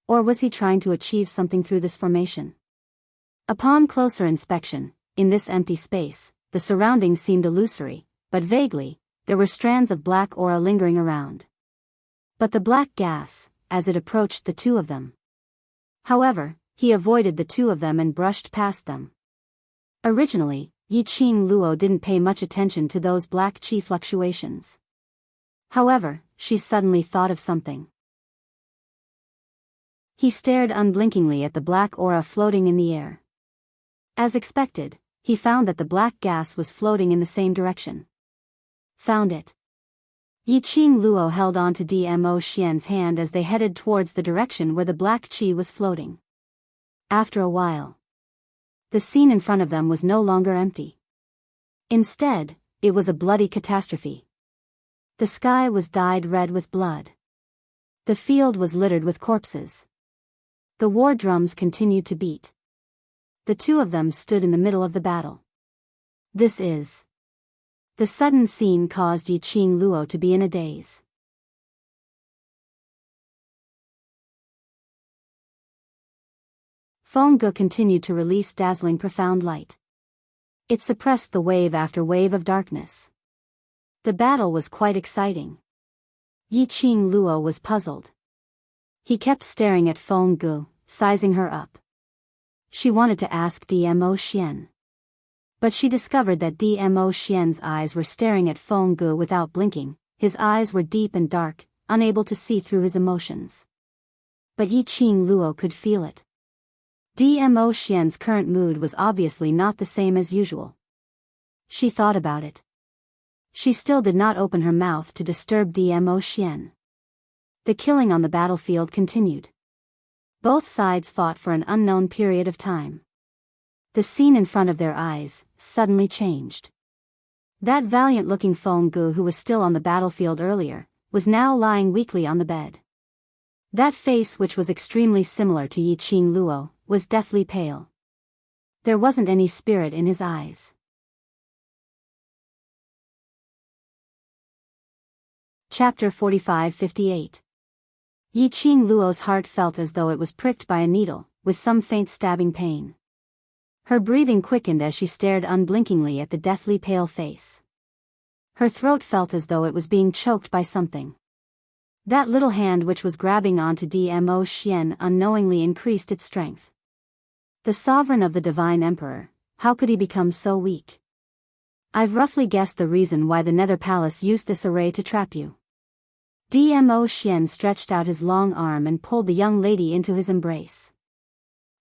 Or was he trying to achieve something through this formation? Upon closer inspection, in this empty space, the surroundings seemed illusory, but vaguely, there were strands of black aura lingering around. But the black gas, as it approached the two of them. However, he avoided the two of them and brushed past them. Originally, Yiqing Luo didn't pay much attention to those black chi fluctuations. However, she suddenly thought of something. He stared unblinkingly at the black aura floating in the air. As expected, he found that the black gas was floating in the same direction. Found it. Yiqing Luo held on to Dmo Xian's hand as they headed towards the direction where the black chi was floating. After a while, the scene in front of them was no longer empty. Instead, it was a bloody catastrophe. The sky was dyed red with blood. The field was littered with corpses. The war drums continued to beat. The two of them stood in the middle of the battle. The sudden scene caused Yiqing Luo to be in a daze. Fengge continued to release dazzling profound light. It suppressed the wave after wave of darkness. The battle was quite exciting. Yiqing Luo was puzzled. He kept staring at Fengge, sizing her up. She wanted to ask Dmo Xian. But she discovered that Dmo Xian's eyes were staring at Fengge without blinking. His eyes were deep and dark, unable to see through his emotions. But Yiqing Luo could feel it. Dmo Xian's current mood was obviously not the same as usual. She thought about it. She still did not open her mouth to disturb Dmo Xian. The killing on the battlefield continued. Both sides fought for an unknown period of time. The scene in front of their eyes suddenly changed. That valiant-looking Fengge who was still on the battlefield earlier, was now lying weakly on the bed. That face, which was extremely similar to Yiqing Luo, was deathly pale. There wasn't any spirit in his eyes. Chapter 45-58. Yiqing Luo's heart felt as though it was pricked by a needle, with some faint stabbing pain. Her breathing quickened as she stared unblinkingly at the deathly pale face. Her throat felt as though it was being choked by something. That little hand which was grabbing onto Dmo Xian unknowingly increased its strength. The sovereign of the Divine Emperor, how could he become so weak? I've roughly guessed the reason why the Nether Palace used this array to trap you. Dmo Xian stretched out his long arm and pulled the young lady into his embrace.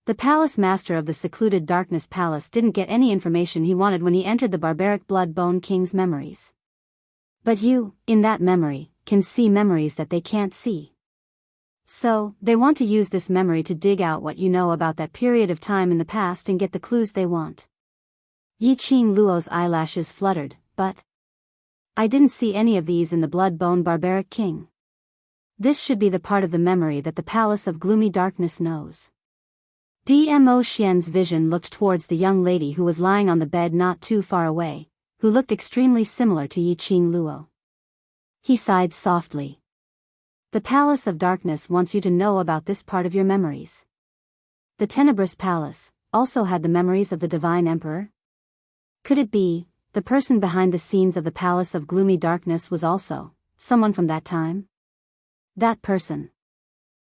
The palace master of the secluded Darkness Palace didn't get any information he wanted when he entered the barbaric Blood-Bone King's memories. But you, in that memory, can see memories that they can't see. So, they want to use this memory to dig out what you know about that period of time in the past and get the clues they want. Yiqing Luo's eyelashes fluttered, but I didn't see any of these in the Blood-Bone Barbaric King. This should be the part of the memory that the Palace of Gloomy Darkness knows. Dmo Xian's vision looked towards the young lady who was lying on the bed not too far away, who looked extremely similar to Yiqing Luo. He sighed softly. The Palace of Darkness wants you to know about this part of your memories. The Tenebrous Palace also had the memories of the Divine Emperor? Could it be, the person behind the scenes of the Palace of Gloomy Darkness was also someone from that time? That person.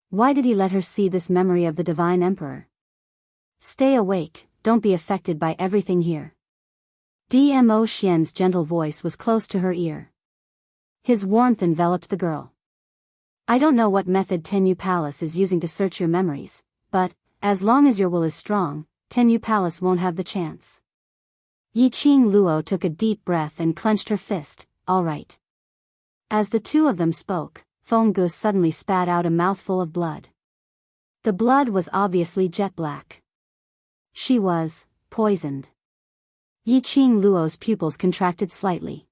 Why did he let her see this memory of the Divine Emperor? Stay awake, don't be affected by everything here. Dmo Xian's gentle voice was close to her ear. His warmth enveloped the girl. I don't know what method Tenyu Palace is using to search your memories, but, as long as your will is strong, Tenyu Palace won't have the chance. Yiqing Luo took a deep breath and clenched her fist. All right. As the two of them spoke, Feng Gu suddenly spat out a mouthful of blood. The blood was obviously jet black. She was poisoned. Yiqing Luo's pupils contracted slightly.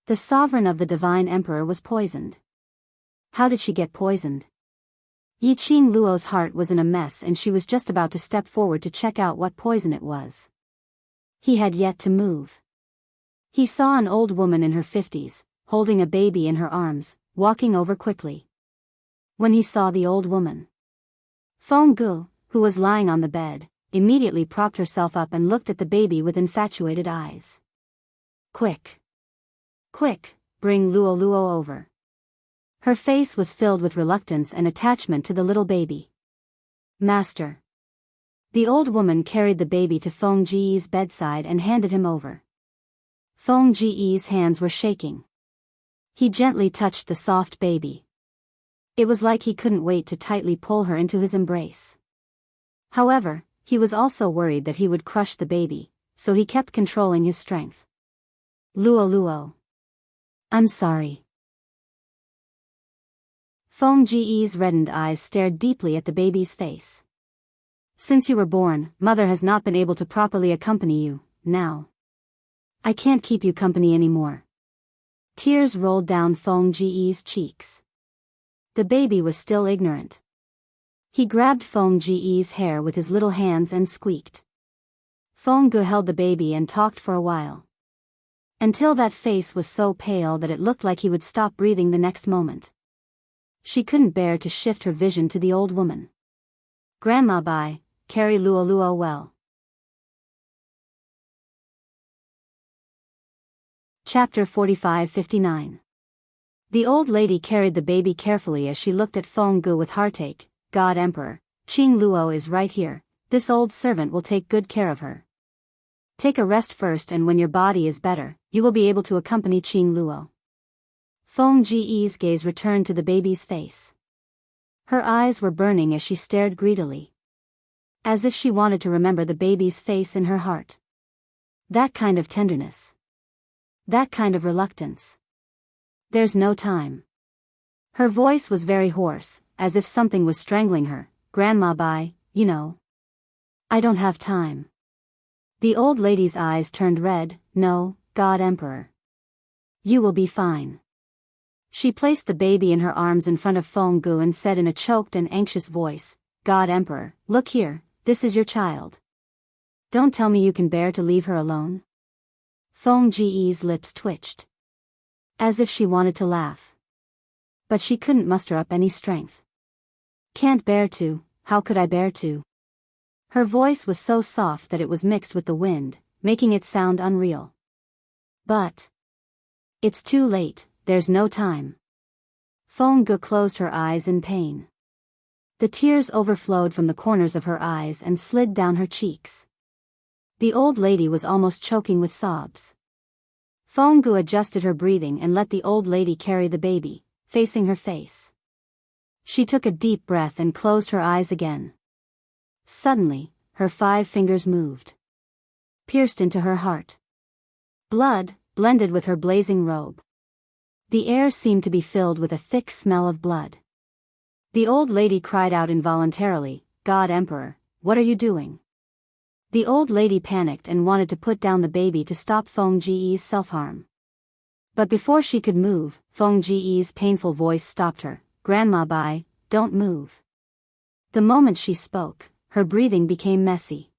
The sovereign of the Divine Emperor was poisoned. How did she get poisoned? Yiqing Luo's heart was in a mess and she was just about to step forward to check out what poison it was. He had yet to move. He saw an old woman in her 50s, holding a baby in her arms, walking over quickly. When he saw the old woman, Feng Gu, who was lying on the bed, immediately propped herself up and looked at the baby with infatuated eyes. Quick! Quick, bring Luo Luo over. Her face was filled with reluctance and attachment to the little baby. Master. The old woman carried the baby to Feng Ji's bedside and handed him over. Feng Ji's hands were shaking. He gently touched the soft baby. It was like he couldn't wait to tightly pull her into his embrace. However, he was also worried that he would crush the baby, so he kept controlling his strength. Luo Luo. I'm sorry. Feng Ji's reddened eyes stared deeply at the baby's face. Since you were born, Mother has not been able to properly accompany you, now. I can't keep you company anymore. Tears rolled down Feng Ji's cheeks. The baby was still ignorant. He grabbed Feng Ji's hair with his little hands and squeaked. Feng Gu held the baby and talked for a while. Until that face was so pale that it looked like he would stop breathing the next moment. She couldn't bear to shift her vision to the old woman. Grandma Bai, carry Luo Luo well. Chapter 45-59. The old lady carried the baby carefully as she looked at Feng Gu with heartache. God Emperor, Qing Luo is right here, this old servant will take good care of her. Take a rest first and when your body is better, you will be able to accompany Qing Luo. Feng Ji's gaze returned to the baby's face. Her eyes were burning as she stared greedily. As if she wanted to remember the baby's face in her heart. That kind of tenderness. That kind of reluctance. There's no time. Her voice was very hoarse, as if something was strangling her. Grandma Bai, you know. I don't have time. The old lady's eyes turned red. No, God Emperor. You will be fine. She placed the baby in her arms in front of Feng Gu and said in a choked and anxious voice, God Emperor, look here, this is your child. Don't tell me you can bear to leave her alone. Feng Ji's lips twitched. As if she wanted to laugh. But she couldn't muster up any strength. Can't bear to, how could I bear to? Her voice was so soft that it was mixed with the wind, making it sound unreal. But it's too late, there's no time. Feng Gu closed her eyes in pain. The tears overflowed from the corners of her eyes and slid down her cheeks. The old lady was almost choking with sobs. Feng Gu adjusted her breathing and let the old lady carry the baby, facing her face. She took a deep breath and closed her eyes again. Suddenly, her 5 fingers moved. Pierced into her heart. Blood, blended with her blazing robe. The air seemed to be filled with a thick smell of blood. The old lady cried out involuntarily, God Emperor, what are you doing? The old lady panicked and wanted to put down the baby to stop Feng Ji's self-harm. But before she could move, Feng Ji's painful voice stopped her. Grandma Bai, don't move. The moment she spoke, her breathing became messy.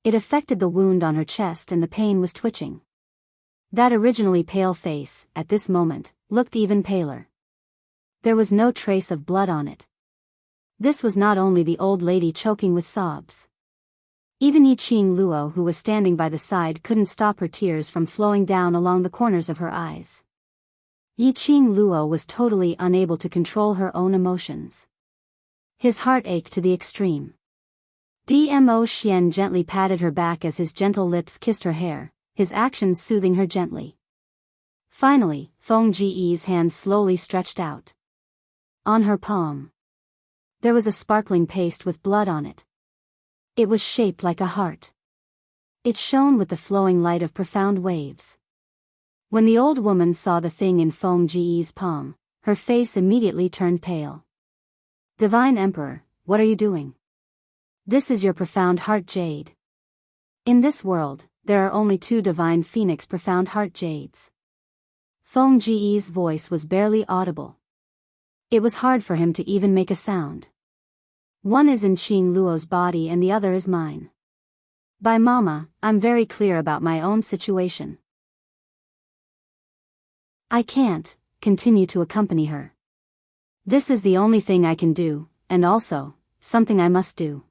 It affected the wound on her chest and the pain was twitching. That originally pale face, at this moment, looked even paler. There was no trace of blood on it. This was not only the old lady choking with sobs. Even Yiqing Luo, who was standing by the side, couldn't stop her tears from flowing down along the corners of her eyes. Yiqing Luo was totally unable to control her own emotions. His heart ached to the extreme. Dmo Xian gently patted her back as his gentle lips kissed her hair, his actions soothing her gently. Finally, Feng Ji's hand slowly stretched out. On her palm, there was a sparkling paste with blood on it. It was shaped like a heart. It shone with the flowing light of profound waves. When the old woman saw the thing in Feng Ji's palm, her face immediately turned pale. Divine Emperor, what are you doing? This is your profound heart jade. In this world, there are only 2 divine phoenix profound heart jades. Feng Ji's voice was barely audible. It was hard for him to even make a sound. One is in Qing Luo's body and the other is mine. By Mama, I'm very clear about my own situation. I can't continue to accompany her. This is the only thing I can do, and also, something I must do.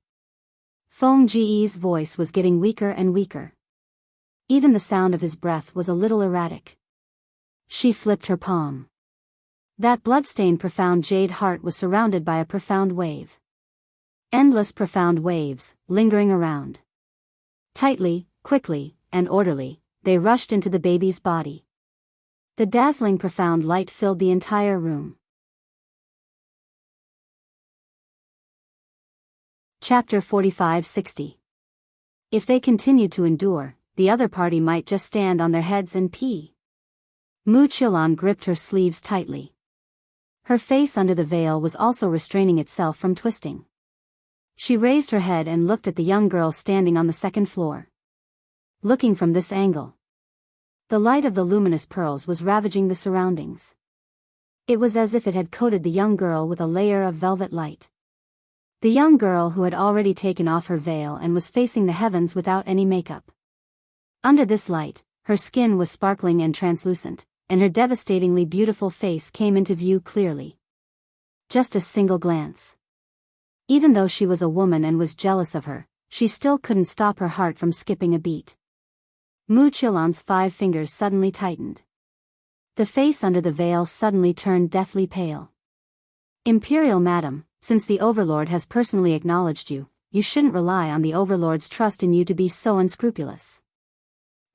Feng Ji's voice was getting weaker and weaker. Even the sound of his breath was a little erratic. She flipped her palm. That blood-stained profound jade heart was surrounded by a profound wave. Endless profound waves, lingering around. Tightly, quickly, and orderly, they rushed into the baby's body. The dazzling profound light filled the entire room. Chapter 45-60. If they continued to endure, the other party might just stand on their heads and pee. Mu Qilan gripped her sleeves tightly. Her face under the veil was also restraining itself from twisting. She raised her head and looked at the young girl standing on the second floor. Looking from this angle, the light of the luminous pearls was ravaging the surroundings. It was as if it had coated the young girl with a layer of velvet light. The young girl who had already taken off her veil and was facing the heavens without any makeup. Under this light, her skin was sparkling and translucent, and her devastatingly beautiful face came into view clearly. Just a single glance. Even though she was a woman and was jealous of her, she still couldn't stop her heart from skipping a beat. Mu Qilan's 5 fingers suddenly tightened. The face under the veil suddenly turned deathly pale. Imperial Madam, since the Overlord has personally acknowledged you, you shouldn't rely on the Overlord's trust in you to be so unscrupulous.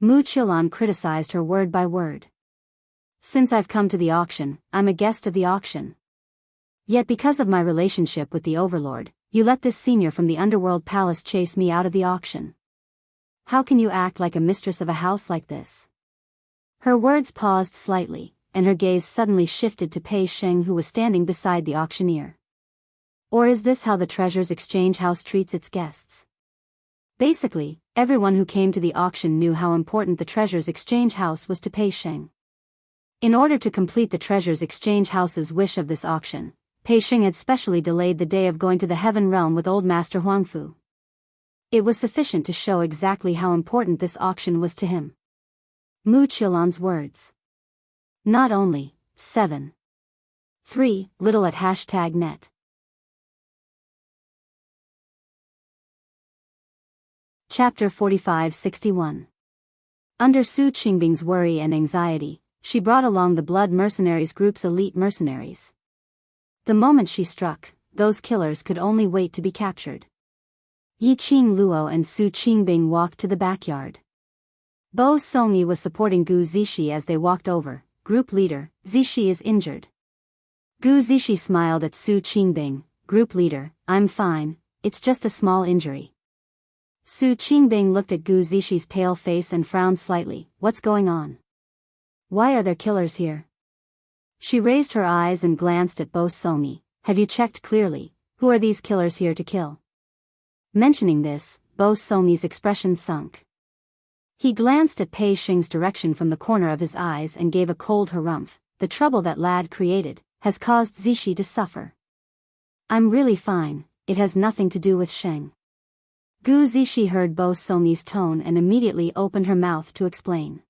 Mu Qilan criticized her word by word. Since I've come to the auction, I'm a guest of the auction. Yet because of my relationship with the Overlord, you let this senior from the Underworld Palace chase me out of the auction. How can you act like a mistress of a house like this? Her words paused slightly, and her gaze suddenly shifted to Pei Sheng, who was standing beside the auctioneer. Or is this how the Treasures Exchange House treats its guests? Basically, everyone who came to the auction knew how important the Treasures Exchange House was to Pei Sheng. In order to complete the Treasures Exchange House's wish of this auction, Pei Sheng had specially delayed the day of going to the Heaven Realm with Old Master Huangfu. It was sufficient to show exactly how important this auction was to him. Mu Qilan's words. Not only, 7. 3, little at #net. Chapter 45-61. Under Su Qingbing's worry and anxiety, she brought along the Blood Mercenaries group's elite mercenaries. The moment she struck, those killers could only wait to be captured. Yiqing Luo and Su Qingbing walked to the backyard. Bo Songyi was supporting Gu Zixi as they walked over. Group leader, Zixi is injured. Gu Zixi smiled at Su Qingbing. Group leader, I'm fine, it's just a small injury. Su Qingbing looked at Gu Zixi pale face and frowned slightly. What's going on? Why are there killers here? She raised her eyes and glanced at Bo Songyi. Have you checked clearly? Who are these killers here to kill? Mentioning this, Bo Songyi's expression sunk. He glanced at Pei Sheng's direction from the corner of his eyes and gave a cold harumph. The trouble that lad created has caused Zixi to suffer. I'm really fine, it has nothing to do with Sheng. Gu Zixi heard Bo Songyi's tone and immediately opened her mouth to explain.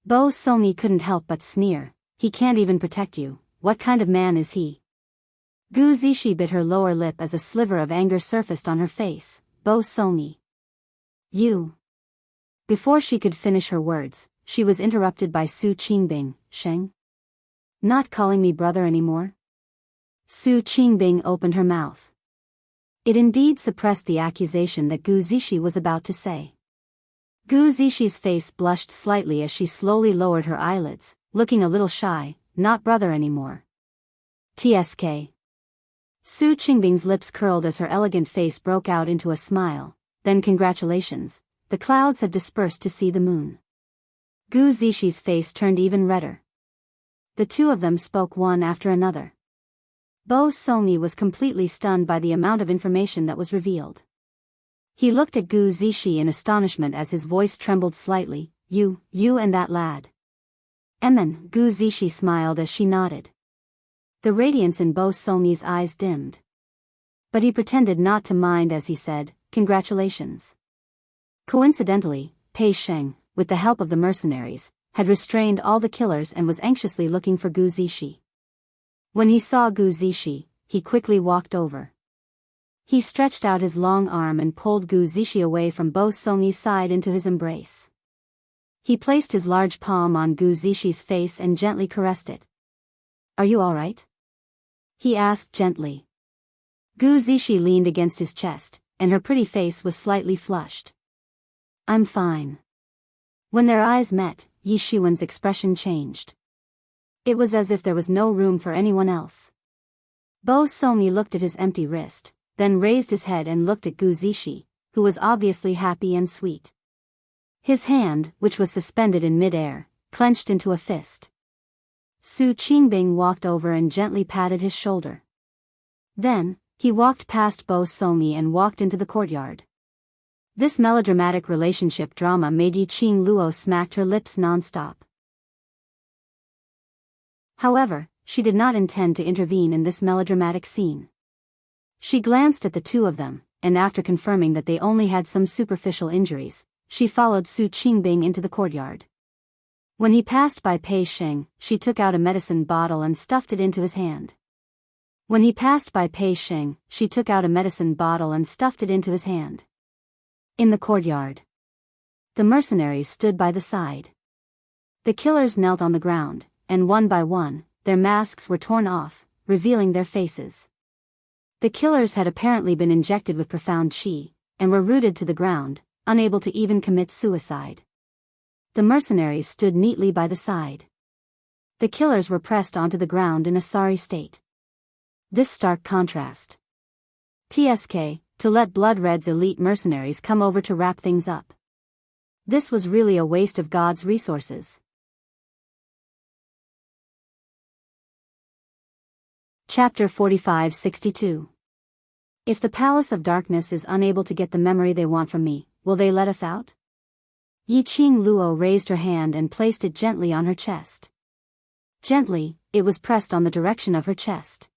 Bo Sony couldn't help but sneer. He can't even protect you. What kind of man is he? Gu Zishi bit her lower lip as a sliver of anger surfaced on her face. Bo Sony. You. Before she could finish her words, she was interrupted by Su Qingbing. Sheng? Not calling me brother anymore? Su Qingbing opened her mouth. It indeed suppressed the accusation that Gu Zishi was about to say. Gu Zishi's face blushed slightly as she slowly lowered her eyelids, looking a little shy. Not brother anymore. TSK. Su Qingbing's lips curled as her elegant face broke out into a smile. Then congratulations, the clouds have dispersed to see the moon. Gu Zishi's face turned even redder. The two of them spoke one after another. Bo Sony was completely stunned by the amount of information that was revealed. He looked at Gu Zishi in astonishment as his voice trembled slightly. You and that lad. Emin, Gu Zishi smiled as she nodded. The radiance in Bo Sony's eyes dimmed. But he pretended not to mind as he said, congratulations. Coincidentally, Pei Sheng, with the help of the mercenaries, had restrained all the killers and was anxiously looking for Gu Zishi. When he saw Gu Zishi, he quickly walked over. He stretched out his long arm and pulled Gu Zishi away from Bo Sony's side into his embrace. He placed his large palm on Gu Zishi's face and gently caressed it. Are you all right? He asked gently. Gu Zishi leaned against his chest, and her pretty face was slightly flushed. I'm fine. When their eyes met, Yi Shiwen's expression changed. It was as if there was no room for anyone else. Bo Sony looked at his empty wrist, then raised his head and looked at Gu Zishi, who was obviously happy and sweet. His hand, which was suspended in mid-air, clenched into a fist. Su Qingbing walked over and gently patted his shoulder. Then, he walked past Bo Sony and walked into the courtyard. This melodramatic relationship drama made Yi Qing Luo smacked her lips non-stop. However, she did not intend to intervene in this melodramatic scene. She glanced at the two of them, and after confirming that they only had some superficial injuries, she followed Su Qingbing into the courtyard. When he passed by Pei Sheng, she took out a medicine bottle and stuffed it into his hand. In the courtyard. The mercenaries stood by the side. The killers knelt on the ground, and one by one, their masks were torn off, revealing their faces. The killers had apparently been injected with profound qi, and were rooted to the ground, unable to even commit suicide. The mercenaries stood neatly by the side. The killers were pressed onto the ground in a sorry state. This stark contrast. TSK, to let Blood Red's elite mercenaries come over to wrap things up. This was really a waste of God's resources. Chapter 45-62. If the Palace of Darkness is unable to get the memory they want from me, will they let us out? Yi Qing Luo raised her hand and placed it gently on her chest. Gently, it was pressed on the direction of her chest.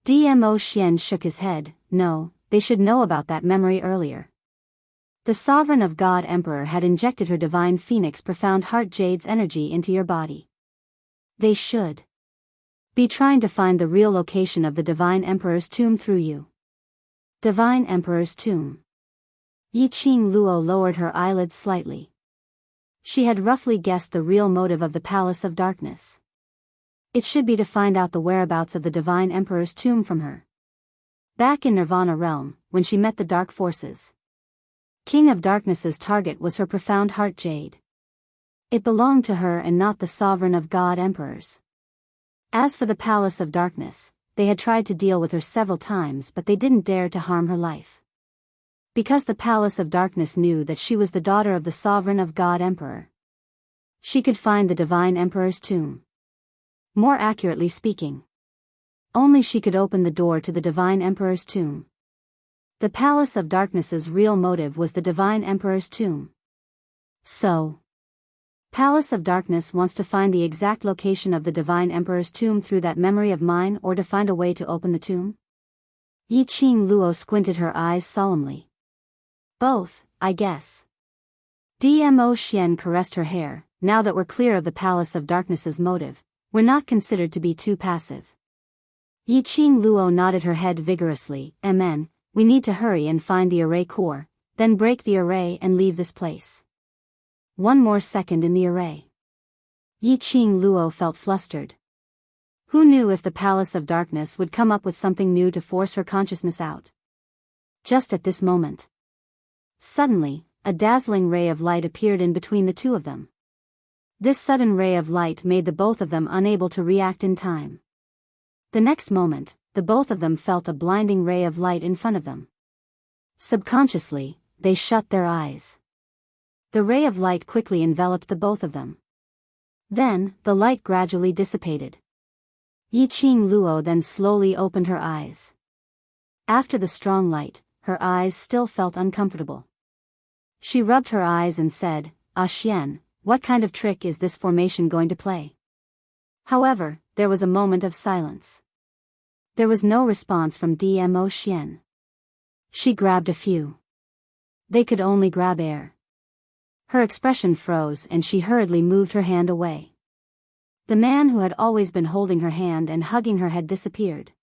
Dmo Xian shook his head. No, they should know about that memory earlier. The Sovereign of God Emperor had injected her divine phoenix profound heart jade's energy into your body. They should be trying to find the real location of the Divine Emperor's tomb through you. Divine Emperor's tomb. Yi Qing Luo lowered her eyelids slightly. She had roughly guessed the real motive of the Palace of Darkness. It should be to find out the whereabouts of the Divine Emperor's tomb from her. Back in Nirvana realm, when she met the Dark Forces, King of Darkness's target was her profound heart jade. It belonged to her and not the Sovereign of God Emperors. As for the Palace of Darkness, they had tried to deal with her several times but they didn't dare to harm her life. Because the Palace of Darkness knew that she was the daughter of the Sovereign of God Emperor. She could find the Divine Emperor's tomb. More accurately speaking, only she could open the door to the Divine Emperor's tomb. The Palace of Darkness's real motive was the Divine Emperor's tomb. So, Palace of Darkness wants to find the exact location of the Divine Emperor's tomb through that memory of mine or to find a way to open the tomb? Yi Qing Luo squinted her eyes solemnly. Both, I guess. Dmo Xian caressed her hair. now that we're clear of the Palace of Darkness's motive, we're not considered to be too passive. Yi Qing Luo nodded her head vigorously. Amen, we need to hurry and find the array core, then break the array and leave this place. One more second in the array. Yi Qing Luo felt flustered. Who knew if the Palace of Darkness would come up with something new to force her consciousness out? Just at this moment. Suddenly, a dazzling ray of light appeared in between the two of them. This sudden ray of light made the both of them unable to react in time. The next moment, the both of them felt a blinding ray of light in front of them. Subconsciously, they shut their eyes. The ray of light quickly enveloped the both of them. Then, the light gradually dissipated. Yi Qing Luo then slowly opened her eyes. After the strong light, her eyes still felt uncomfortable. She rubbed her eyes and said, "Ah Xian, what kind of trick is this formation going to play?" However, there was a moment of silence. There was no response from Dmo Xian. She grabbed a few. They could only grab air. Her expression froze and she hurriedly moved her hand away. The man who had always been holding her hand and hugging her had disappeared.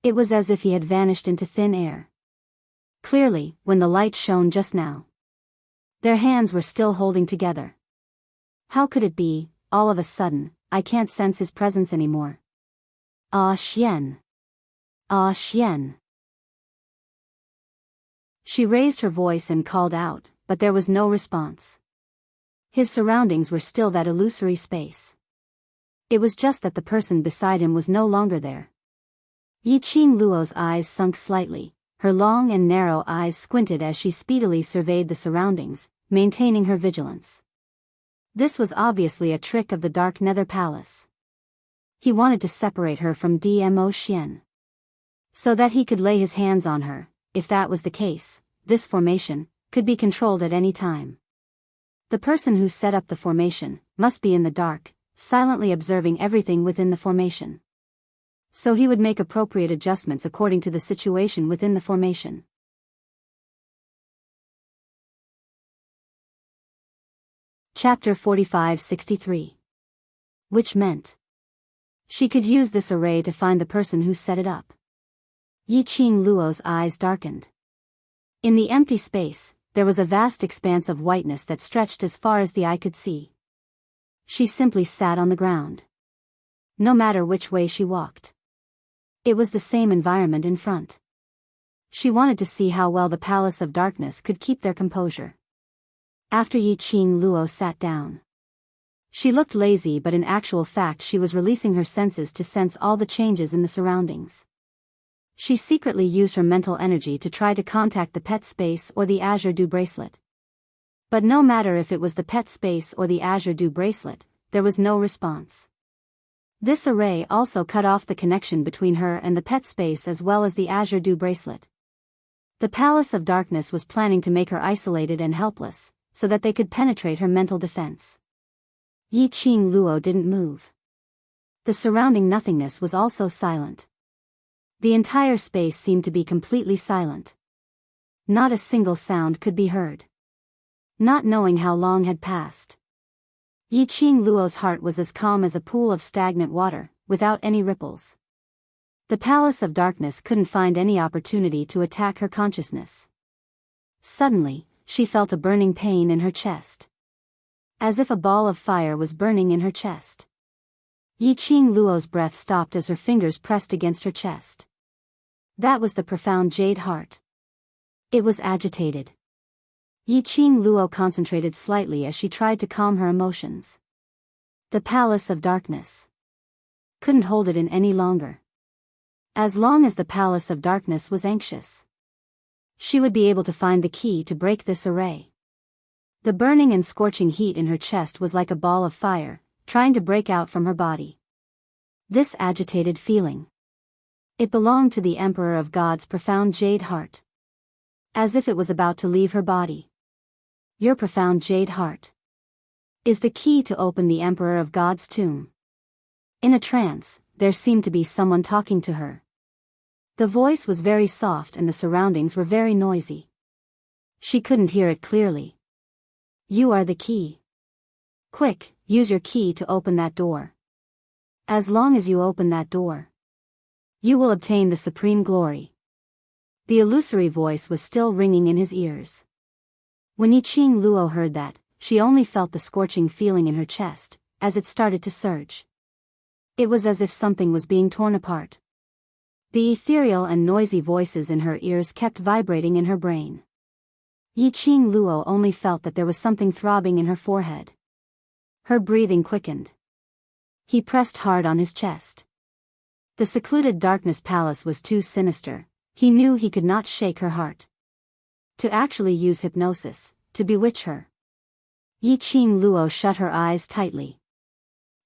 It was as if he had vanished into thin air. Clearly, when the light shone just now, their hands were still holding together. How could it be, all of a sudden, I can't sense his presence anymore? Ah Xian. Ah Xian. She raised her voice and called out, but there was no response. His surroundings were still that illusory space. It was just that the person beside him was no longer there. Yi Qing Luo's eyes sunk slightly, her long and narrow eyes squinted as she speedily surveyed the surroundings, maintaining her vigilance. This was obviously a trick of the Dark Nether Palace. He wanted to separate her from Dmo Xian, so that he could lay his hands on her. If that was the case, this formation could be controlled at any time. The person who set up the formation must be in the dark, silently observing everything within the formation. So he would make appropriate adjustments according to the situation within the formation. Chapter 45-63. Which meant she could use this array to find the person who set it up. Yi Qing Luo's eyes darkened. In the empty space, there was a vast expanse of whiteness that stretched as far as the eye could see. She simply sat on the ground. No matter which way she walked, it was the same environment in front. She wanted to see how well the Palace of Darkness could keep their composure. After Yi Qing Luo sat down, she looked lazy, but in actual fact she was releasing her senses to sense all the changes in the surroundings. She secretly used her mental energy to try to contact the pet space or the Azure Dew bracelet. But no matter if it was the pet space or the Azure Dew bracelet, there was no response. This array also cut off the connection between her and the pet space as well as the Azure Dew bracelet. The Palace of Darkness was planning to make her isolated and helpless, so that they could penetrate her mental defense. Yi Qing Luo didn't move. The surrounding nothingness was also silent. The entire space seemed to be completely silent. Not a single sound could be heard. Not knowing how long had passed, Yi Qing Luo's heart was as calm as a pool of stagnant water, without any ripples. The Palace of Darkness couldn't find any opportunity to attack her consciousness. Suddenly, she felt a burning pain in her chest. As if a ball of fire was burning in her chest. Yi Qing Luo's breath stopped as her fingers pressed against her chest. That was the profound jade heart. It was agitated. Yi Qing Luo concentrated slightly as she tried to calm her emotions. The Palace of Darkness couldn't hold it in any longer. As long as the Palace of Darkness was anxious, she would be able to find the key to break this array. The burning and scorching heat in her chest was like a ball of fire, trying to break out from her body. This agitated feeling, it belonged to the Emperor of God's profound jade heart. As if it was about to leave her body. Your profound jade heart is the key to open the Emperor of God's tomb. In a trance, there seemed to be someone talking to her. The voice was very soft and the surroundings were very noisy. She couldn't hear it clearly. You are the key. Quick, use your key to open that door. As long as you open that door, you will obtain the supreme glory. The illusory voice was still ringing in his ears. When Yiqing Luo heard that, she only felt the scorching feeling in her chest, as it started to surge. It was as if something was being torn apart. The ethereal and noisy voices in her ears kept vibrating in her brain. Yiqing Luo only felt that there was something throbbing in her forehead. Her breathing quickened. He pressed hard on his chest. The secluded darkness palace was too sinister. He knew he could not shake her heart. To actually use hypnosis, to bewitch her. Yiqing Luo shut her eyes tightly.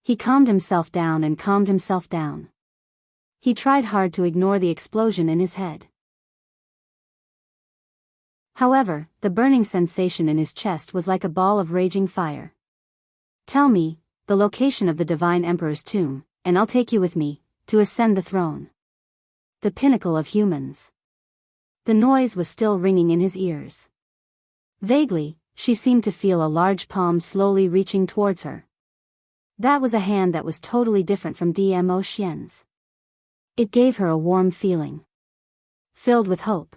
He calmed himself down and calmed himself down. He tried hard to ignore the explosion in his head. However, the burning sensation in his chest was like a ball of raging fire. Tell me the location of the Divine Emperor's tomb, and I'll take you with me, to ascend the throne. The pinnacle of humans. The noise was still ringing in his ears. Vaguely, she seemed to feel a large palm slowly reaching towards her. That was a hand that was totally different from Dmo Xian's. It gave her a warm feeling. Filled with hope.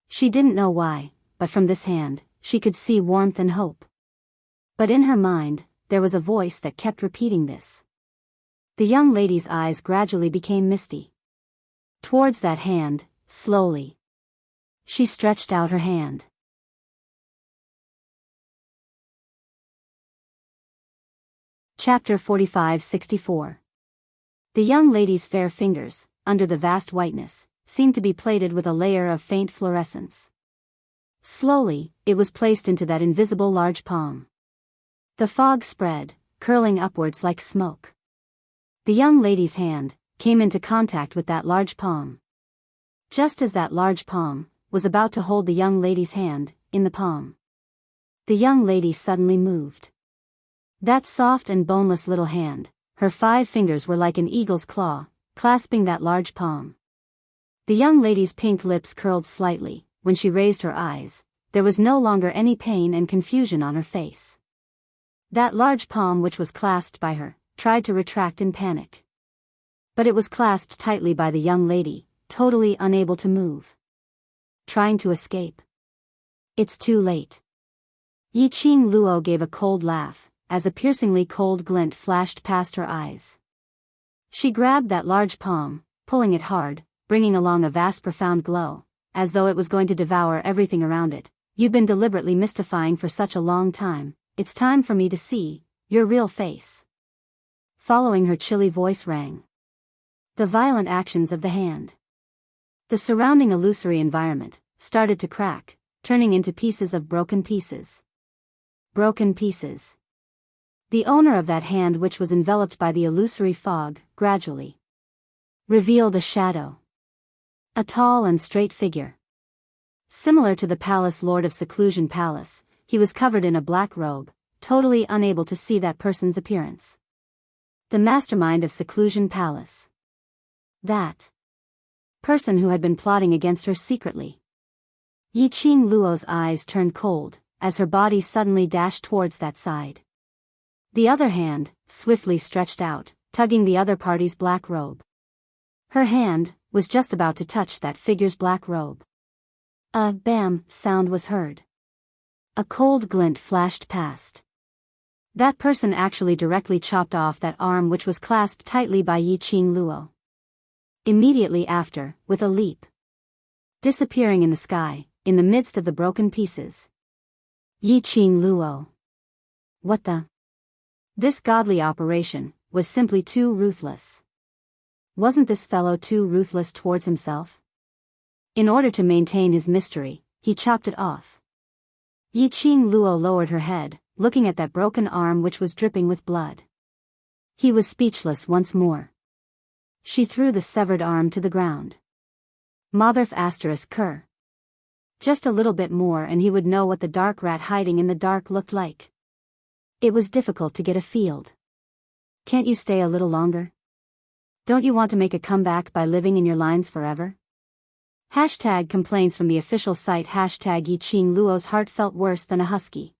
She didn't know why, but from this hand, she could see warmth and hope. But in her mind, there was a voice that kept repeating this. The young lady's eyes gradually became misty. Towards that hand, slowly. She stretched out her hand. Chapter 45-64. The young lady's fair fingers, under the vast whiteness, seemed to be plated with a layer of faint fluorescence. Slowly, it was placed into that invisible large palm. The fog spread, curling upwards like smoke. The young lady's hand came into contact with that large palm. Just as that large palm was about to hold the young lady's hand in the palm, the young lady suddenly moved. That soft and boneless little hand, her 5 fingers were like an eagle's claw, clasping that large palm. The young lady's pink lips curled slightly. When she raised her eyes, there was no longer any pain and confusion on her face. That large palm which was clasped by her, tried to retract in panic. But it was clasped tightly by the young lady, totally unable to move. Trying to escape. It's too late. Yiqing Luo gave a cold laugh, as a piercingly cold glint flashed past her eyes. She grabbed that large palm, pulling it hard, bringing along a vast profound glow, as though it was going to devour everything around it. You've been deliberately mystifying for such a long time, it's time for me to see your real face. Following her chilly voice rang the violent actions of the hand. The surrounding illusory environment started to crack, turning into pieces of broken pieces. Broken pieces. The owner of that hand, which was enveloped by the illusory fog, gradually revealed a shadow. A tall and straight figure. Similar to the palace lord of Seclusion Palace, he was covered in a black robe, totally unable to see that person's appearance. The mastermind of Seclusion Palace. That person who had been plotting against her secretly. Yiqing Luo's eyes turned cold, as her body suddenly dashed towards that side. The other hand, swiftly stretched out, tugging the other party's black robe. Her hand was just about to touch that figure's black robe. A bam sound was heard. A cold glint flashed past. That person actually directly chopped off that arm which was clasped tightly by Yiqing Luo. Immediately after, with a leap, disappearing in the sky, in the midst of the broken pieces. Yiqing Luo. What the? This godly operation was simply too ruthless. Wasn't this fellow too ruthless towards himself? In order to maintain his mystery, he chopped it off. Yiqing Luo lowered her head, looking at that broken arm which was dripping with blood. He was speechless once more. She threw the severed arm to the ground. Motherf ****. Just a little bit more and he would know what the dark rat hiding in the dark looked like. It was difficult to get a field. Can't you stay a little longer? Don't you want to make a comeback by living in your lines forever? Complaints from the official site. Yiqing Luo's heart felt worse than a husky.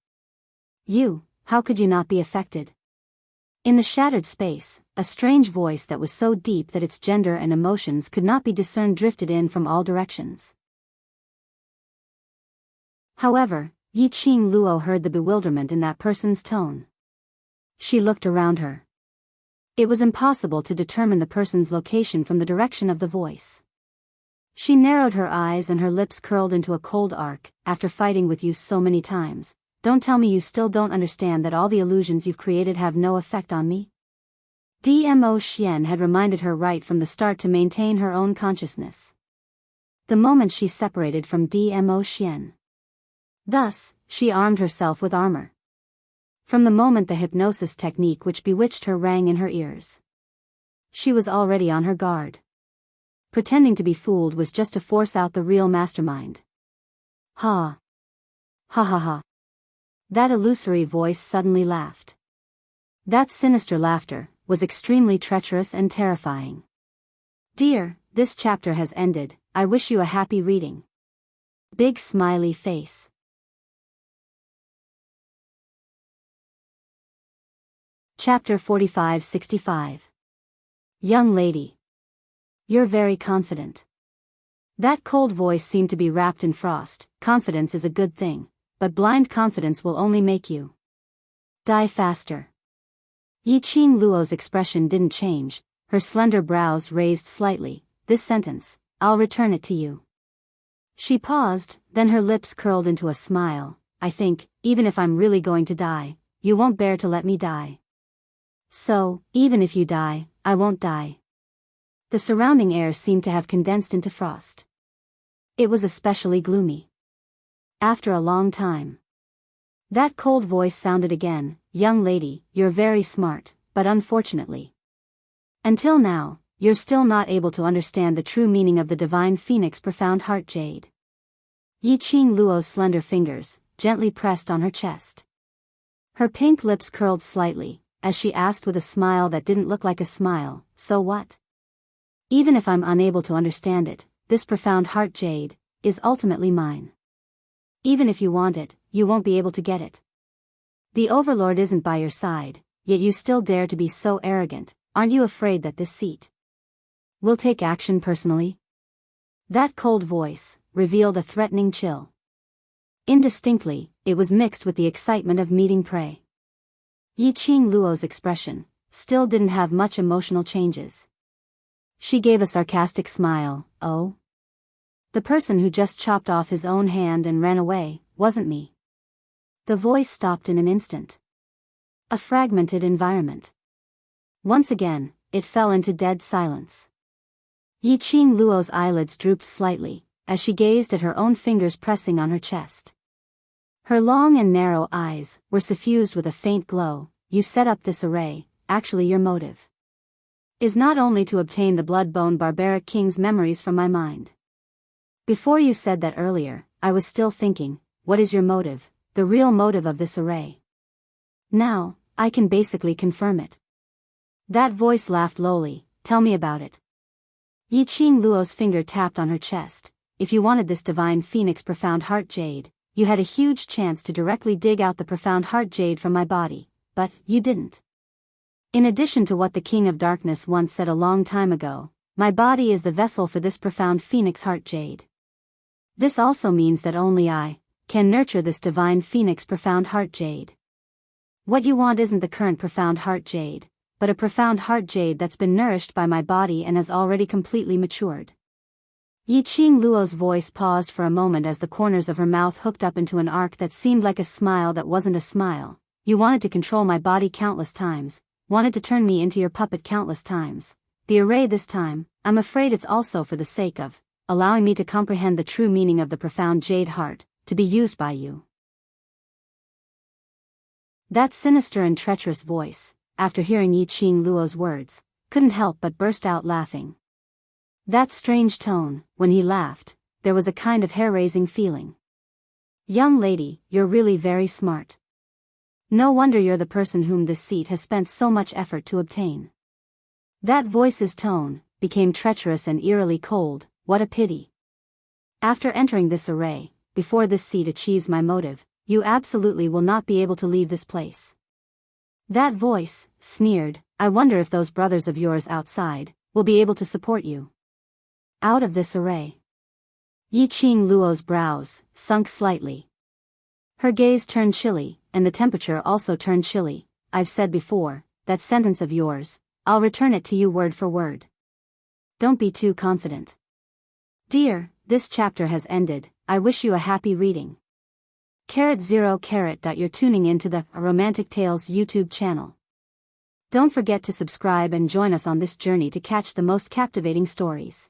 You how could you not be affected? In the shattered space, a strange voice that was so deep that its gender and emotions could not be discerned drifted in from all directions. However, Yi Qing Luo heard the bewilderment in that person's tone. She looked around her. It was impossible to determine the person's location from the direction of the voice. She narrowed her eyes and her lips curled into a cold arc. After fighting with you so many times, don't tell me you still don't understand that all the illusions you've created have no effect on me? Dmo Xian had reminded her right from the start to maintain her own consciousness. The moment she separated from Dmo Xian. Thus, she armed herself with armor. From the moment the hypnosis technique which bewitched her rang in her ears, she was already on her guard. Pretending to be fooled was just to force out the real mastermind. Ha! Ha ha ha! That illusory voice suddenly laughed. That sinister laughter was extremely treacherous and terrifying. Dear, this chapter has ended, I wish you a happy reading. Big smiley face. Chapter 45-65. Young lady. You're very confident. That cold voice seemed to be wrapped in frost. Confidence is a good thing, but blind confidence will only make you die faster. Yi Qing Luo's expression didn't change, her slender brows raised slightly. This sentence, I'll return it to you. She paused, then her lips curled into a smile. I think, even if I'm really going to die, you won't bear to let me die. So, even if you die, I won't die. The surrounding air seemed to have condensed into frost. It was especially gloomy. After a long time, that cold voice sounded again. Young lady, you're very smart, but unfortunately, until now, you're still not able to understand the true meaning of the divine phoenix profound heart jade. Yi Qing Luo's slender fingers gently pressed on her chest. Her pink lips curled slightly, as she asked with a smile that didn't look like a smile, so what? Even if I'm unable to understand it, this profound heart jade is ultimately mine. Even if you want it, you won't be able to get it. The overlord isn't by your side, yet you still dare to be so arrogant. Aren't you afraid that this seat will take action personally? That cold voice revealed a threatening chill. Indistinctly, it was mixed with the excitement of meeting prey. Yi Qing Luo's expression still didn't have much emotional changes. She gave a sarcastic smile. Oh? The person who just chopped off his own hand and ran away wasn't me. The voice stopped in an instant. A fragmented environment. Once again, it fell into dead silence. Yi Qing Luo's eyelids drooped slightly, as she gazed at her own fingers pressing on her chest. Her long and narrow eyes were suffused with a faint glow. You set up this array, actually your motive is not only to obtain the blood-bone barbaric king's memories from my mind. Before you said that earlier, I was still thinking, what is your motive, the real motive of this array? Now, I can basically confirm it. That voice laughed lowly. Tell me about it. Yi Qing Luo's finger tapped on her chest. If you wanted this divine phoenix profound heart jade, you had a huge chance to directly dig out the profound heart jade from my body, but you didn't. In addition to what the King of Darkness once said a long time ago, my body is the vessel for this profound phoenix heart jade. This also means that only I can nurture this divine phoenix profound heart jade. What you want isn't the current profound heart jade, but a profound heart jade that's been nourished by my body and has already completely matured. Yi Qing Luo's voice paused for a moment as the corners of her mouth hooked up into an arc that seemed like a smile that wasn't a smile. You wanted to control my body countless times, wanted to turn me into your puppet countless times. The array this time, I'm afraid it's also for the sake of allowing me to comprehend the true meaning of the profound jade heart, to be used by you. That sinister and treacherous voice, after hearing Yi Qing Luo's words, couldn't help but burst out laughing. That strange tone, when he laughed, there was a kind of hair-raising feeling. Young lady, you're really very smart. No wonder you're the person whom this seat has spent so much effort to obtain. That voice's tone became treacherous and eerily cold. What a pity. After entering this array, before this seat achieves my motive, you absolutely will not be able to leave this place. That voice sneered, I wonder if those brothers of yours outside will be able to support you. Out of this array. Yi Qing Luo's brows sunk slightly. Her gaze turned chilly, and the temperature also turned chilly. I've said before, that sentence of yours, I'll return it to you word for word. Don't be too confident. Dear, this chapter has ended. I wish you a happy reading. *0. You're tuning into the Romantic Tales YouTube channel. Don't forget to subscribe and join us on this journey to catch the most captivating stories.